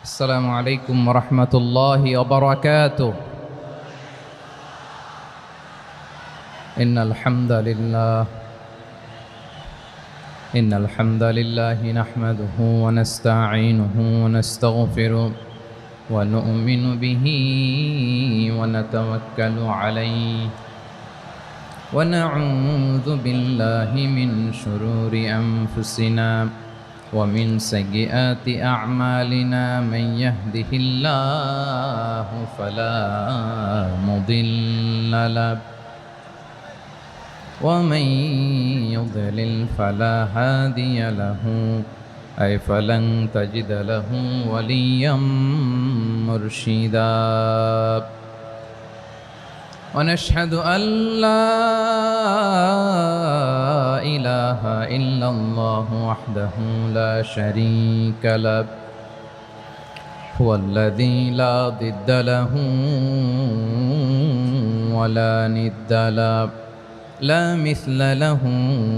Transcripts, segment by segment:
السلام عليكم ورحمة الله وبركاته. إن الحمد لله نحمده ونستعينه ونستغفره ونؤمن به ونتوكل عليه ونعوذ بالله من شرور أنفسنا ومن سيئات أعمالنا. من يهده الله فلا مضل له ومن يضلل فلا هادي له فلن تجد له وليا مرشدا. ونشهد أن لا إله إلا الله وحده لا شريك له هو الذي لا ضد له ولا ند له لا مثل له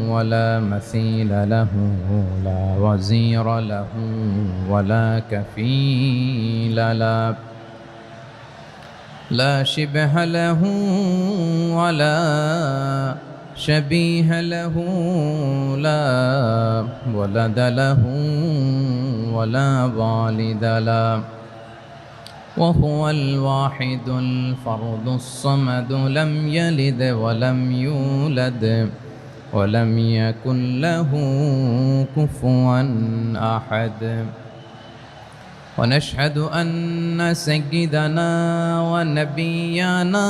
ولا مثيل له لا وزير له ولا كفيل له لا شبه له ولا شبيه له لا ولد له ولا والد له وهو الواحد الفرد الصمد لم يلد ولم يولد ولم يكن له كفوا أحد. ونشهد أن سيدنا ونبينا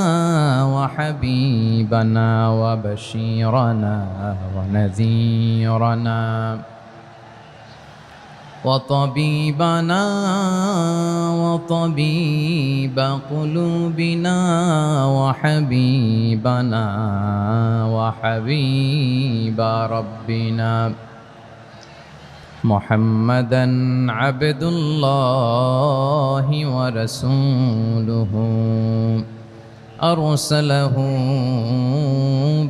وحبيبنا وبشيرنا ونذيرنا وطبيبنا وطبيب قلوبنا وحبيبنا وحبيب ربنا محمدًا عبد الله ورسوله أرسله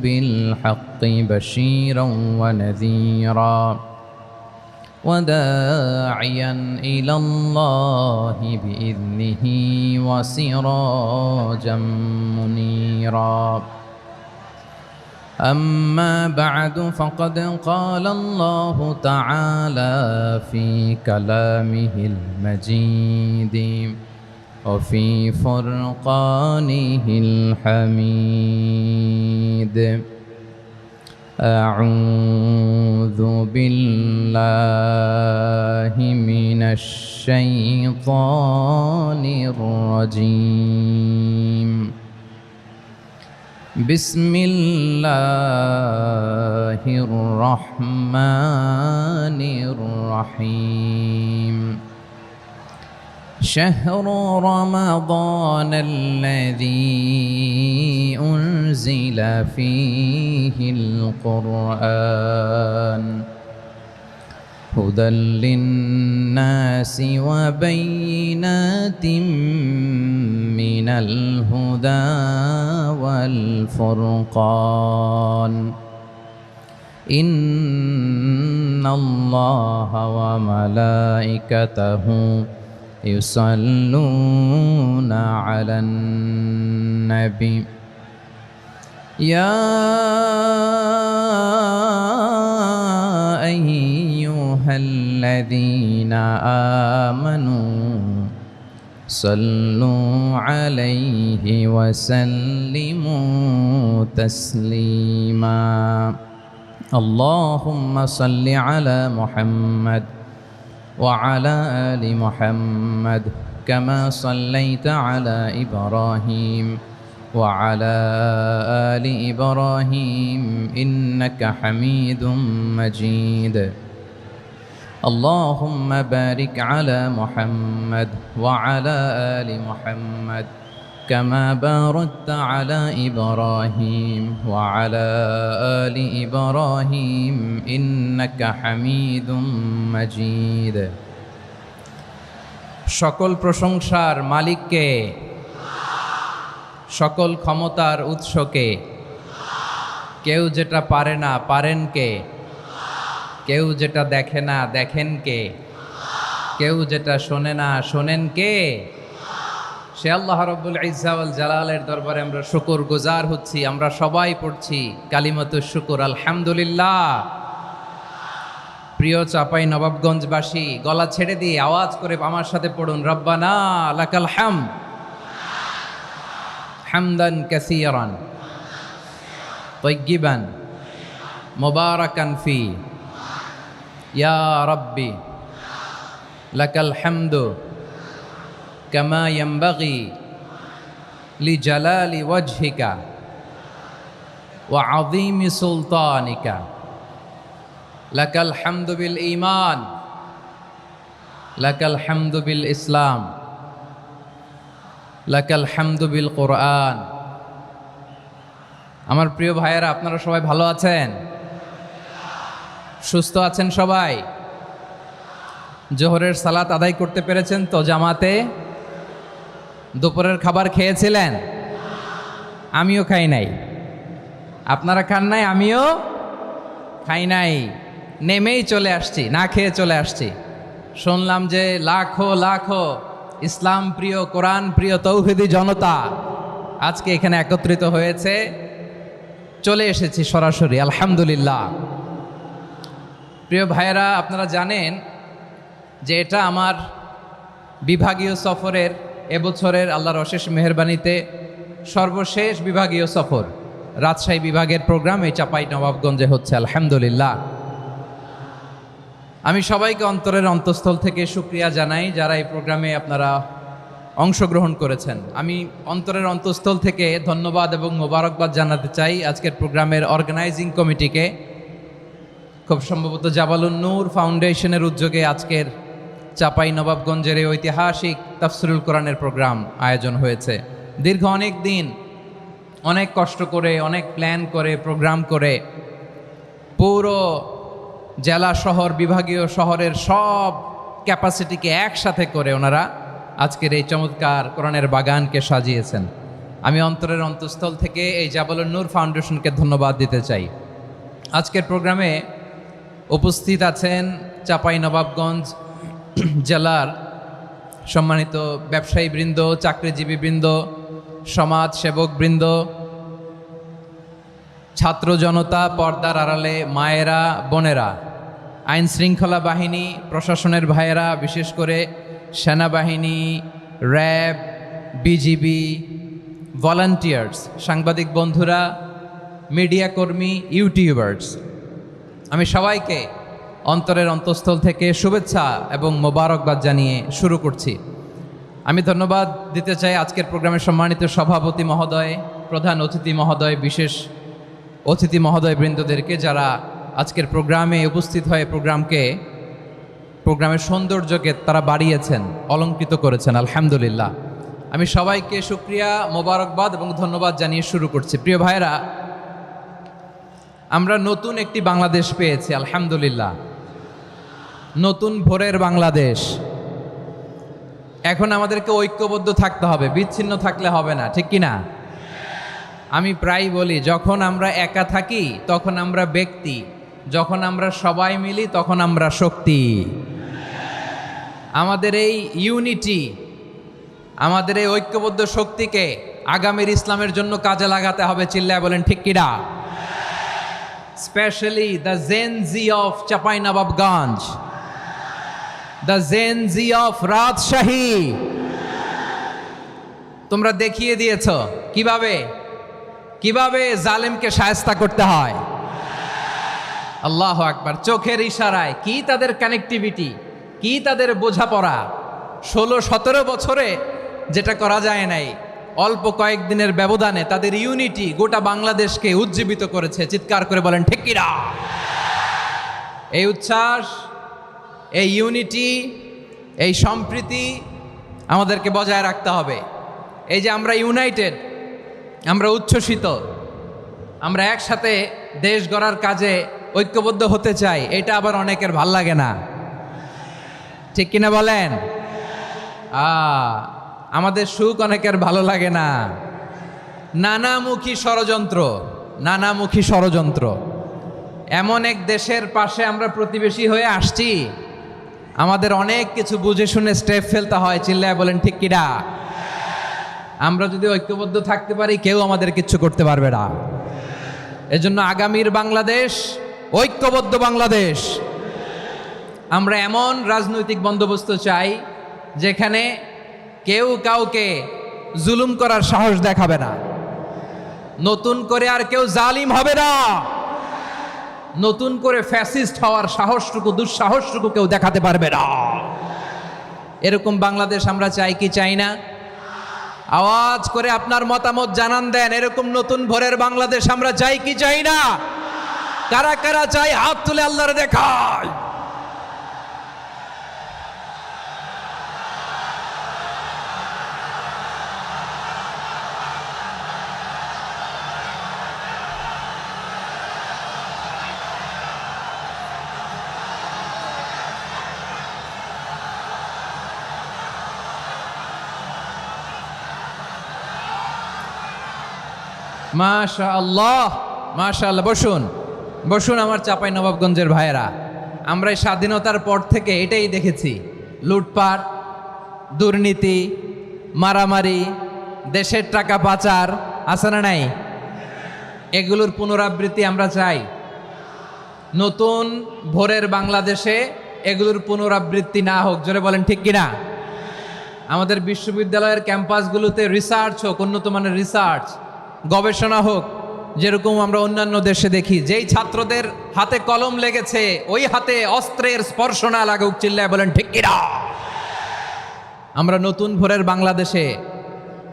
بالحق بشيرا ونذيرا وداعيا إلى الله بإذنه وسراجا منيرا. أما بعد فقد قال الله تعالى في كلامه المجيد وفي فرقانه الحميد. أعوذ بالله من الشيطان الرجيم. بسم الله الرحمن الرحيم. شهر رمضان الذي أنزل فيه القرآن هدى للناس وبينات من الهدى والفرقان. إن الله وملائكته يصلون على النبي يا أيها الذين آمنوا صلوا عليه وسلموا تسليما. اللهم صل على محمد وعلى آل محمد كما صليت على إبراهيم وعلى آل إبراهيم إنك حميد مجيد. اللهم بارك على محمد وعلى آل محمد كما باركت على إبراهيم وعلى آل إبراهيم إنك حميد مجيد. সকল প্রশংসার মালিককে, সকল ক্ষমতার উৎসকে, কেউ যেটা পারে না পারেন কে? কেউ যেটা দেখে না দেখেন কে? কেউ যেটা শোনে না শোনেন কে? সে আল্লাহ রাব্বুল ইজ্জা ওয়াল জালালের দরবারে আমরা শুকর গুজার হচ্ছি। আমরা সবাই পড়ছি কালিমাতুশ শুকর, আলহামদুলিল্লাহ। প্রিয় চাপাই নবাবগঞ্জবাসী, গলা ছেড়ে দিয়ে আওয়াজ করে আমার সাথে পড়ুন, রব্বানা লাকাল হামদ হামদান কাসীরান তাইয়্যিবান মুবারাকান ফি ইয়া রাব্বি লাকাল হামদু কামা ইয়ানবাগি লিজালালি ওয়াজহিকা ওয়া আযীমি সুলতানিকা। লাকাল হামদু বিল ঈমান, লাকাল হামদু বিল ইসলাম, লাকাল হামদু বিল কোরআন। আমার প্রিয় ভাইয়েরা, আপনারা সবাই ভালো আছেন? সুস্থ আছেন সবাই? জোহরের সালাত আদায় করতে পেরেছেন তো জামাতে? দুপুরের খাবার খেয়েছিলেন? আমিও খাই নাই। আপনারা খান নাই, আমিও খাই নাই। নেমেই চলে আসছি, না খেয়ে চলে আসছি। শুনলাম যে লাখো লাখো ইসলাম প্রিয়, কোরআন প্রিয় তৌহিদি জনতা আজকে এখানে একত্রিত হয়েছে। চলে এসেছি সরাসরি, আলহামদুলিল্লাহ। প্রিয় ভাইয়েরা, আপনারা জানেন যে এটা আমার বিভাগীয় সফরের, এবছরের আল্লাহর অশেষ মেহেরবানিতে সর্বশেষ বিভাগীয় সফর। রাজশাহী বিভাগের প্রোগ্রাম এই চাপাই নবাবগঞ্জে হচ্ছে, আলহামদুলিল্লাহ। আমি সবাইকে অন্তরের অন্তঃস্থল থেকে শুকরিয়া জানাই যারা এই প্রোগ্রামে আপনারা অংশগ্রহণ করেছেন। আমি অন্তরের অন্তঃস্থল থেকে ধন্যবাদ এবং মোবারকবাদ জানাতে চাই আজকের প্রোগ্রামের অর্গানাইজিং কমিটিকে। খুব সম্ভবত জাবালুন নূর ফাউন্ডেশনের উদ্যোগে আজকের চাপাই নবাবগঞ্জের এই ঐতিহাসিক তাফসিরুল কোরআনের প্রোগ্রাম আয়োজন হয়েছে। দীর্ঘ অনেক দিন, অনেক কষ্ট করে, অনেক প্ল্যান করে, প্রোগ্রাম করে পুরো জেলা শহর, বিভাগীয় শহরের সব ক্যাপাসিটিকে একসাথে করে ওনারা আজকের এই চমৎকার কোরআনের বাগানকে সাজিয়েছেন। আমি অন্তরের অন্তঃস্থল থেকে এই জাবালুন নূর ফাউন্ডেশনকে ধন্যবাদ দিতে চাই। আজকের প্রোগ্রামে উপস্থিত আছেন চাপাই নবাবগঞ্জ জেলার সম্মানিত ব্যবসায়ী বৃন্দ, চাকরিজীবী বৃন্দ, সমাজ সেবক বৃন্দ, ছাত্র জনতা, পর্দার আড়ালে মায়েরা, বোনেরা, আইন শৃঙ্খলা বাহিনী, প্রশাসনের ভাইয়েরা, বিশেষ করে সেনাবাহিনী, র্যাব, বিজিবি, ভলান্টিয়ার্স, সাংবাদিক বন্ধুরা, মিডিয়া কর্মী, ইউটিউবার্স, আমি সবাইকে অন্তরের অন্তঃস্থল থেকে শুভেচ্ছা এবং মোবারকবাদ জানিয়ে শুরু করছি। আমি ধন্যবাদ দিতে চাই আজকের প্রোগ্রামের সম্মানিত সভাপতি মহোদয়, প্রধান অতিথি মহোদয়, বিশেষ অতিথি মহোদয় বৃন্দদেরকে যারা আজকের প্রোগ্রামে উপস্থিত হয়ে প্রোগ্রামের সৌন্দর্যকে তারা বাড়িয়েছেন, অলঙ্কৃত করেছেন, আলহামদুলিল্লাহ। আমি সবাইকে শুকরিয়া, মোবারকবাদ এবং ধন্যবাদ জানিয়ে শুরু করছি। প্রিয় ভাইরা, আমরা নতুন একটি বাংলাদেশ পেয়েছি, আলহামদুলিল্লাহ। নতুন ভোরের বাংলাদেশ। এখন আমাদেরকে ঐক্যবদ্ধ থাকতে হবে, বিচ্ছিন্ন থাকলে হবে না, ঠিক কি না? আমি প্রায় বলি, যখন আমরা একা থাকি তখন আমরা ব্যক্তি, যখন আমরা সবাই মিলি তখন আমরা শক্তি। আমাদের এই ইউনিটি, আমাদের এই ঐক্যবদ্ধ শক্তিকে আগামীর ইসলামের জন্য কাজে লাগাতে হবে। চিল্লায় বলেন ঠিক কিনা? Specially the Gen Z of Chapainawabganj, the Gen Z of Rajshahi. তোমরা দেখিয়ে দিয়েছ কিভাবে জালেমকে শায়েস্তা করতে হয়। আল্লাহু আকবার। চোখের ইশারায় কি তাদের কানেক্টিভিটি, কি তাদের বোঝাপড়া। 16-17 বছরে যেটা করা যায় নাই, অল্প কয়েকদিনের ব্যবধানে তাদের ইউনিটি গোটা বাংলাদেশকে উজ্জীবিত করেছে। চিৎকার করে বলেন ঠিক কিনা? এই উচ্ছ্বাস, এই ইউনিটি, এই সম্প্রীতি আমাদেরকে বজায় রাখতে হবে। এই যে আমরা ইউনাইটেড, আমরা উচ্ছ্বসিত, আমরা একসাথে দেশ গড়ার কাজে ঐক্যবদ্ধ হতে চাই, এটা আবার অনেকের ভাল লাগে না, ঠিক কিনা বলেন? আমাদের সুখ অনেকের ভালো লাগে না। নানামুখী ষড়যন্ত্র, এমন এক দেশের পাশে আমরা প্রতিবেশী হয়ে আসছি, আমাদের অনেক কিছু বুঝে শুনে স্টেপ ফেলতে হয়। চিল্লায় বলেন ঠিক কিনা? আমরা যদি ঐক্যবদ্ধ থাকতে পারি, কেউ আমাদের কিচ্ছু করতে পারবে না। এজন্য আগামীর বাংলাদেশ ঐক্যবদ্ধ বাংলাদেশ। আমরা এমন রাজনৈতিক বন্দোবস্ত চাই যেখানে কেউ কাউকে জুলুম করার সাহস দেখাবে না, নতুন করে আর কেউ জালিম হবে না, নতুন করে ফ্যাসিস্ট হওয়ার সাহসটুকু দুঃসাহসটুকু কেউ দেখাতে পারবে না। এরকম বাংলাদেশ আমরা চাই কি চাই না? আওয়াজ করে আপনার মতামত জানান দেন। এরকম নতুন ভোরের বাংলাদেশ আমরা চাই কি চাই না? কারা কারা চাই হাত তুলে আল্লাহরে দেখায়। মাশাআল্লাহ, মাশাআল্লাহ। বসুন বসুন আমার চাঁপাই নবাবগঞ্জের ভাইয়েরা। আমরা এই স্বাধীনতার পর থেকে এটাই দেখেছি, লুটপাট, দুর্নীতি, মারামারি, দেশের টাকা পাচার, আছে না নাই? এগুলোর পুনরাবৃত্তি আমরা চাই। নতুন ভোরের বাংলাদেশে এগুলোর পুনরাবৃত্তি না হোক। জোরে বলেন ঠিক কিনা? আমাদের বিশ্ববিদ্যালয়ের ক্যাম্পাসগুলোতে রিসার্চ হোক, উন্নত মানের রিসার্চ, গবেষণা হোক, যেরকম আমরা অন্যান্য দেশে দেখি। যেই ছাত্রদের হাতে কলম লেগেছে, ওই হাতে অস্ত্রের স্পর্শ না লাগুক। চিল্লায় বলেন ঠিক কিনা? আমরা নতুন ভোরের বাংলাদেশে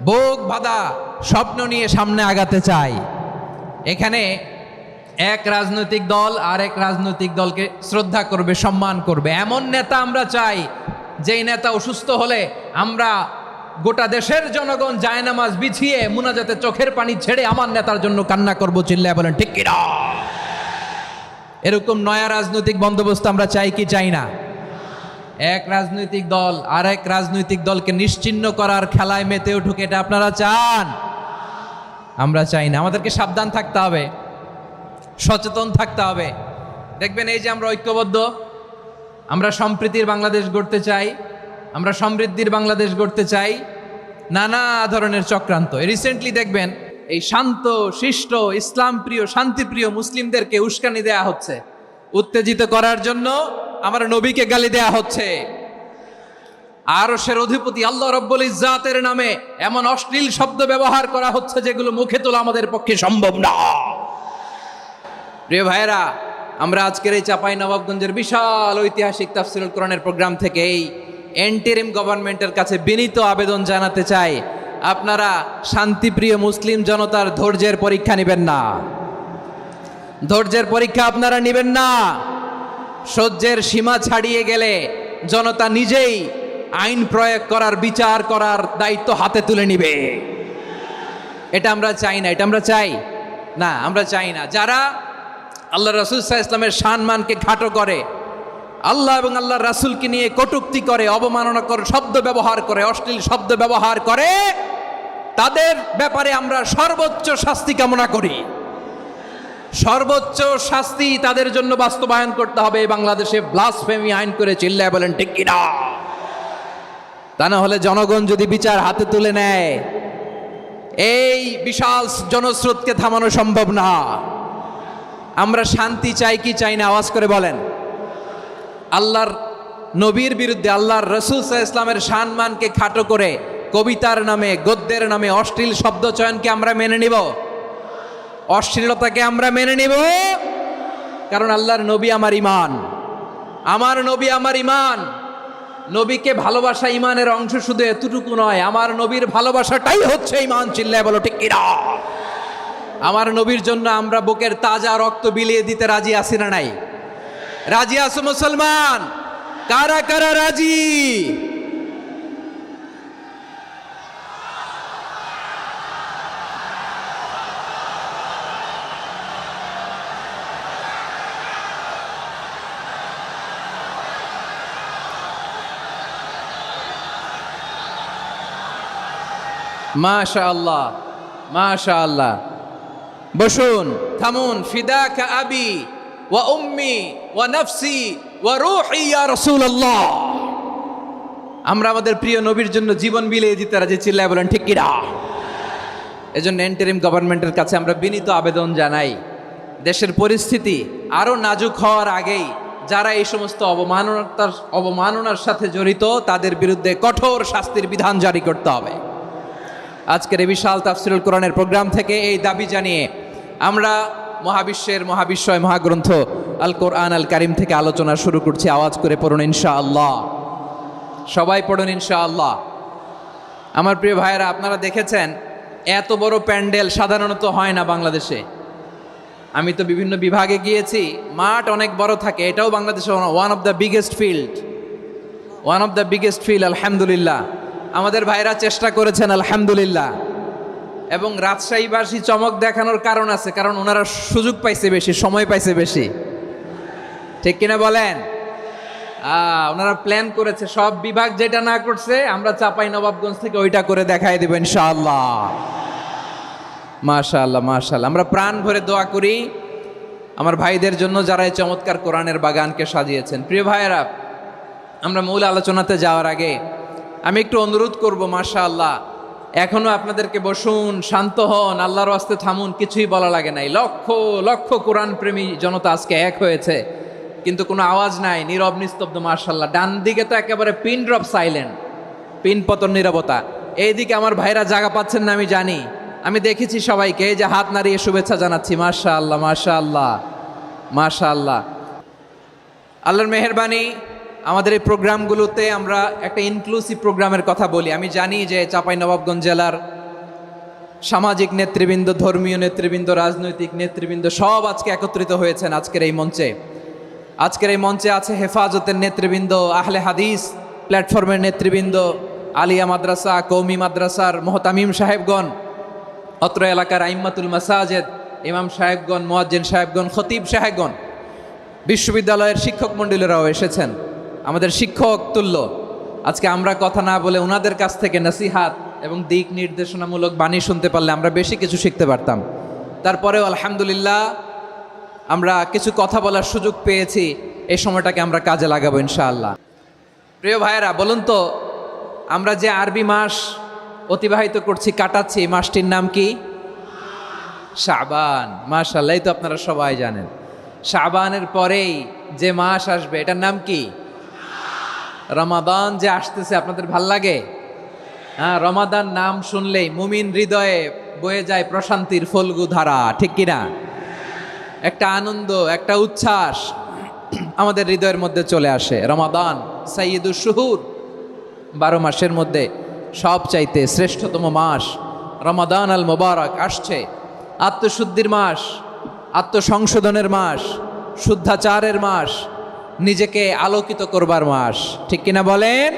বুক বাঁধা স্বপ্ন নিয়ে সামনে আগাতে চাই। এখানে এক রাজনৈতিক দল আর এক রাজনৈতিক দলকে শ্রদ্ধা করবে, সম্মান করবে, এমন নেতা আমরা চাই যেই নেতা অসুস্থ হলে আমরা গোটা দেশের জনগণ জায়নামাজ বিছিয়ে মুনাজাতে চোখের পানি ছেড়ে আমার নেতার জন্য কান্না করবো। চিল্লায় বলেন ঠিক কিনা? এরকম নয়া রাজনৈতিক বন্দোবস্ত আমরা চাই কি চাই না? এক রাজনৈতিক দল আর এক রাজনৈতিক দলকে নিশ্চিহ্ন করার খেলায় মেতে উঠুক, এটা আপনারা চান? আমরা চাই না। আমাদেরকে সাবধান থাকতে হবে, সচেতন থাকতে হবে। দেখবেন এই যে আমরা ঐক্যবদ্ধ, আমরা সম্প্রীতির বাংলাদেশ গড়তে চাই, আমরা সমৃদ্ধির বাংলাদেশ গড়তে চাই, নানা ধরনের চক্রান্ত। রিসেন্টলি দেখবেন এই শান্ত শিষ্ট ইসলাম প্রিয় শান্তিপ্রিয় মুসলিমদেরকে উস্কানি দেয়া হচ্ছে, উত্তেজিত করার জন্য আমার নবীকে গালি দেয়া হচ্ছে। আরশের অধিপতি আল্লাহ রব্বুল ইজ্জাতের নামে এমন অশ্লীল শব্দ ব্যবহার করা হচ্ছে যেগুলো মুখে তোলা আমাদের পক্ষে সম্ভব না। প্রিয় ভাইয়েরা, আমরা আজকের এই চাঁপাই নবাবগঞ্জের বিশাল ঐতিহাসিক তাফসীরুল কোরআনের প্রোগ্রাম থেকে এই এন্টিরিম গভর্নমেন্টের কাছে বিনীত আবেদন জানাতে চাই, আপনারা শান্তিপ্রিয় মুসলিম জনতার ধৈর্যের পরীক্ষা নেবেন না। ধৈর্যের পরীক্ষা আপনারা নেবেন না। সহ্যের সীমা ছাড়িয়ে গেলে জনতা নিজেই আইন প্রয়োগ করার, বিচার করার দায়িত্ব হাতে তুলে নিবে। এটা আমরা চাই না। এটা আমরা চাই না, আমরা চাই না। যারা আল্লাহ রাসূল সাল্লাল্লাহু আলাইহি ওয়াসাল্লামের সম্মানকে খাটো করে, আল্লাহ এবং আল্লাহর রাসূলকে নিয়ে কটূক্তি করে, অবমাননাকর শব্দ ব্যবহার করে, অশ্লীল শব্দ ব্যবহার করে, তাদের ব্যাপারে আমরা সর্বোচ্চ শাস্তি কামনা করি। সর্বোচ্চ শাস্তি তাদের জন্য বাস্তবায়ন করতে হবে। বাংলাদেশে ব্লাসফেমি আইন করে। চিল্লায় বলেন ঠিক কিনা? তা না হলে জনগণ যদি বিচার হাতে তুলে নেয়, এই বিশাল জনস্রোতকে থামানো সম্ভব না। আমরা শান্তি চাই কি চাই না? আওয়াজ করে বলেন। আল্লাহর নবীর বিরুদ্ধে, আল্লাহর রাসূল সাল্লাল্লাহু আলাইহি ওয়াসাল্লামের সম্মানকে খাটো করে কবিতার নামে, গদ্যের নামে অশ্লীল শব্দ চয়নকে আমরা মেনে নিব? অশ্লীলতাকে আমরা মেনে নিব? কারণ আল্লাহর নবী আমার ঈমান, আমার নবী আমার ঈমান। নবীকে ভালোবাসা ঈমানের অংশ শুধু এতটুকু নয়, আমার নবীর ভালোবাসাটাই হচ্ছে ঈমান। চিল্লায় বলো ঠিক কিনা? আমার নবীর জন্য আমরা বুকের তাজা রক্ত বিলিয়ে দিতে রাজি আছি না নাই? রাজি আছো মুসলমান? কারা কারা রাজি? মাশাআল্লাহ, মাশাআল্লাহ। বসুন, থামুন। ফিদাকা আবি ওয়া উম্মি ওয়া নাফসি ওয়া রূহি ইয়া রাসূলুল্লাহ। আমরা আমাদের প্রিয় নবীর জন্য জীবন বিলিয়ে দিতে রাজি, চিল্লায় বলেন ঠিক কিনা? এজন্য ইন্টারিম গভর্নমেন্টের কাছে আমরা বিনীত আবেদন জানাই, দেশের পরিস্থিতি আরো নাজুক হওয়ার আগেই যারা এই সমস্ত অবমাননার সাথে জড়িত তাদের বিরুদ্ধে কঠোর শাস্তির বিধান জারি করতে হবে। আজকের এই বিশাল তাফসিরুল কোরআনের প্রোগ্রাম থেকে এই দাবি জানিয়ে আমরা মহাবিশ্বের মহাবিশ্বয় মহাগ্রন্থ আল কোরআন আল কারিম থেকে আলোচনা শুরু করছি। আওয়াজ করে পড়ুন ইনশাআল্লাহ। সবাই পড়ুন ইনশাআল্লাহ। আমার প্রিয় ভাইয়েরা, আপনারা দেখেছেন এত বড় প্যান্ডেল সাধারণত হয় না বাংলাদেশে। আমি তো বিভিন্ন বিভাগে গিয়েছি, মাঠ অনেক বড় থাকে। এটাও বাংলাদেশে one of the biggest field. আলহামদুলিল্লাহ, আমাদের ভাইরা চেষ্টা করেছেন আলহামদুলিল্লাহ। এবং রাজশাহীবাসী চমক দেখানোর কারণ আছে, কারণ ওনারা সুযোগ পাইছে বেশি, সময় পাইছে বেশি, ঠিক কিনা বলেন? ওনারা প্ল্যান করেছে, সব বিভাগ যেটা না করছে আমরা চাপাই নবাবগঞ্জ থেকে ওইটা করে দেখাই দেব ইনশাআল্লাহ। মাশাআল্লাহ মাশাআল্লাহ। আমরা প্রাণ ভরে দোয়া করি আমার ভাইদের জন্য যারা এই চমৎকার কোরআনের বাগানকে সাজিয়েছেন। প্রিয় ভাইয়েরা, আমরা মূল আলোচনাতে যাওয়ার আগে আমি একটু অনুরোধ করব, মাশাআল্লাহ এখনো আপনাদেরকে বসুন, শান্ত হন, আল্লাহর ওয়াস্তে থামুন, কিছুই বলা লাগে নাই। লক্ষ লক্ষ কোরআন প্রেমী জনতা আজকে এক হয়েছে, কিন্তু কোনো আওয়াজ নাই, নীরব নিস্তব্ধ। মাশাআল্লাহ, ডান দিকে তো একেবারে পিন ড্রপ সাইলেন্ট, পিন পতন নীরবতা। এইদিকে আমার ভাইরা জায়গা পাচ্ছেন না আমি জানি, আমি দেখেছি সবাইকে, এই যে হাত নাড়িয়ে শুভেচ্ছা জানাচ্ছি। মাশাআল্লাহ মাশাআল্লাহ মাশাআল্লাহ। আল্লাহর মেহেরবানি, আমাদের এই প্রোগ্রামগুলোতে আমরা একটা ইনক্লুসিভ প্রোগ্রামের কথা বলি। আমি জানি যে চাঁপাইনবাবগঞ্জ জেলার সামাজিক নেতৃবৃন্দ, ধর্মীয় নেতৃবৃন্দ, রাজনৈতিক নেতৃবৃন্দ সব আজকে একত্রিত হয়েছেন আজকের এই মঞ্চে। আজকের এই মঞ্চে আছে হেফাজতের নেতৃবৃন্দ, আহলে হাদিস প্ল্যাটফর্মের নেতৃবৃন্দ, আলিয়া মাদ্রাসা, কৌমি মাদ্রাসার মোহতামিম সাহেবগণ, অত্র এলাকার আইম্মাতুল মাসাজেদ, ইমাম সাহেবগণ, মুয়াজ্জিন সাহেবগণ, খতিব সাহেবগণ, বিশ্ববিদ্যালয়ের শিক্ষক মণ্ডলীরাও এসেছেন, আমাদের শিক্ষক তুল্য। আজকে আমরা কথা না বলে ওনাদের কাছ থেকে নসিহাত এবং দিক নির্দেশনামূলক বাণী শুনতে পারলে আমরা বেশি কিছু শিখতে পারতাম। তারপরেও আলহামদুলিল্লাহ আমরা কিছু কথা বলার সুযোগ পেয়েছি, এই সময়টাকে আমরা কাজে লাগাবো ইনশাআল্লাহ। প্রিয় ভাইয়েরা, বলুন তো, আমরা যে আরবি মাস অতিবাহিত করছি, কাটাচ্ছি, মাসটির নাম কি? শাবান। মাশাআল্লাহ, এই তো আপনারা সবাই জানেন। শাবানের পরেই যে মাস আসবে এটার নাম কি? রমাদান যে আসতেছে, আপনাদের ভাল লাগে? হ্যাঁ, রমাদান নাম শুনলেই মুমিন হৃদয়ে বয়ে যায় প্রশান্তির ফল্গু ধারা, ঠিক কিনা? একটা আনন্দ, একটা উচ্ছ্বাস আমাদের হৃদয়ের মধ্যে চলে আসে। রমাদান সাইয়্যিদুশ শুহুর, 12 মাসের মধ্যে সবচাইতে শ্রেষ্ঠতম মাস রমাদান আল মুবারক আসছে। আত্মশুদ্ধির মাস, আত্মসংশোধনের মাস, শুদ্ধাচারের মাস, নিজেকে আলোকিত করবার মাস, ঠিক কিনা বলেন?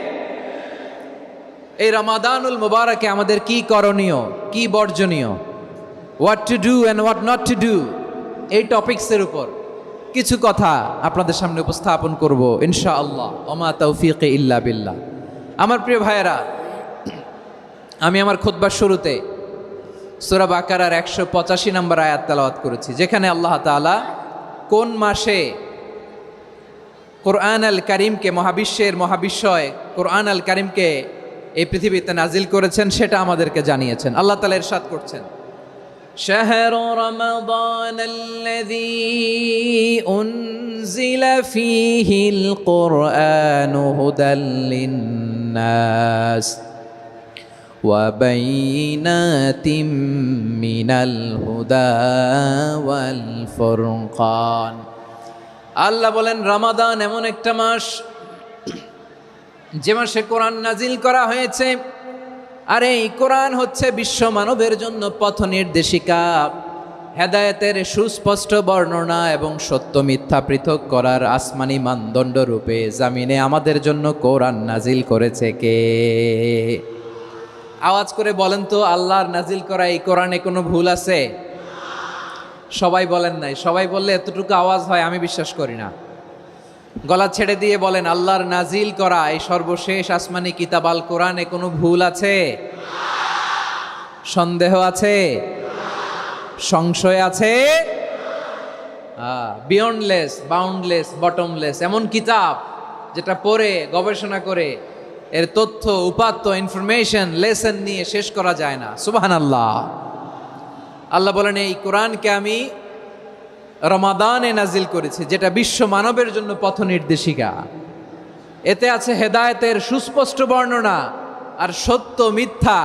এই রমাদানুল মুবারকে আমাদের কি করণীয়, কি বর্জনীয়, what to do and what not to do, এই টপিকসের উপর কিছু কথা আপনাদের সামনে উপস্থাপন করব ইনশাআল্লাহ। ওমা তাওফীকি ইল্লা বিল্লাহ। আমার প্রিয় ভাইয়েরা, আমি আমার খুতবার শুরুতে সূরা বাকারার 185 নম্বর আয়াত তেলাওয়াত করেছি, যেখানে আল্লাহ তাআলা কোন মাসে কোরআন আল কারিমকে, মহাবিশ্বের মহাবিশ্বয় কোরআন আল কারিমকে এই পৃথিবীতে নাজিল করেছেন সেটা আমাদেরকে জানিয়েছেন। আল্লাহ তাআলা ইরশাদ করছেন, শাহরু রমাদান আল্লাযী উনজিলা ফীহিল কুরআনু হুদাল লিন্নাস ওয়া বাইনাতিম মিনাল হুদা ওয়াল ফুরকান। আল্লাহ বলেন, রমাদান এমন একটা মাস যে মাসে কোরআন নাজিল করা হয়েছে, আর এই কোরআন হচ্ছে বিশ্ব মানবের জন্য পথ নির্দেশিকা, হেদায়েতের সুস্পষ্ট বর্ণনা এবং সত্য মিথ্যা পৃথক করার আসমানি মানদণ্ড রূপে জামিনে আমাদের জন্য কোরআন নাজিল করেছে কে? আওয়াজ করে বলেন তো, আল্লাহর নাজিল করা এই কোরআনে কোনো ভুল আছে? সবাই বলেন নাই। সবাই বললে এতটুকু আওয়াজ হয় আমি বিশ্বাস করি না। গলা ছেড়ে দিয়ে বলেন, আল্লাহর নাজিল করা এই সর্বশেষ আসমানি কিতাব আল কোরআনে কোনো ভুল আছে? সন্দেহ আছে? সংশয় আছে? বিয়ন্ডলেস, বাউন্ডলেস, বটমলেস, এমন কিতাব যেটা পড়ে গবেষণা করে এর তথ্য, উপাত্ত, ইনফরমেশন, লেসন নিয়ে শেষ করা যায় না। সুবহানাল্লাহ। আল্লাহ বলেন, এই কোরআনকে আমি রমাদানে নাজিল করেছি, যেটা বিশ্ব মানবের জন্য পথ নির্দেশিকা। এতে আছে হেদায়েতের সুস্পষ্ট বর্ণনা, আর সত্য মিথ্যা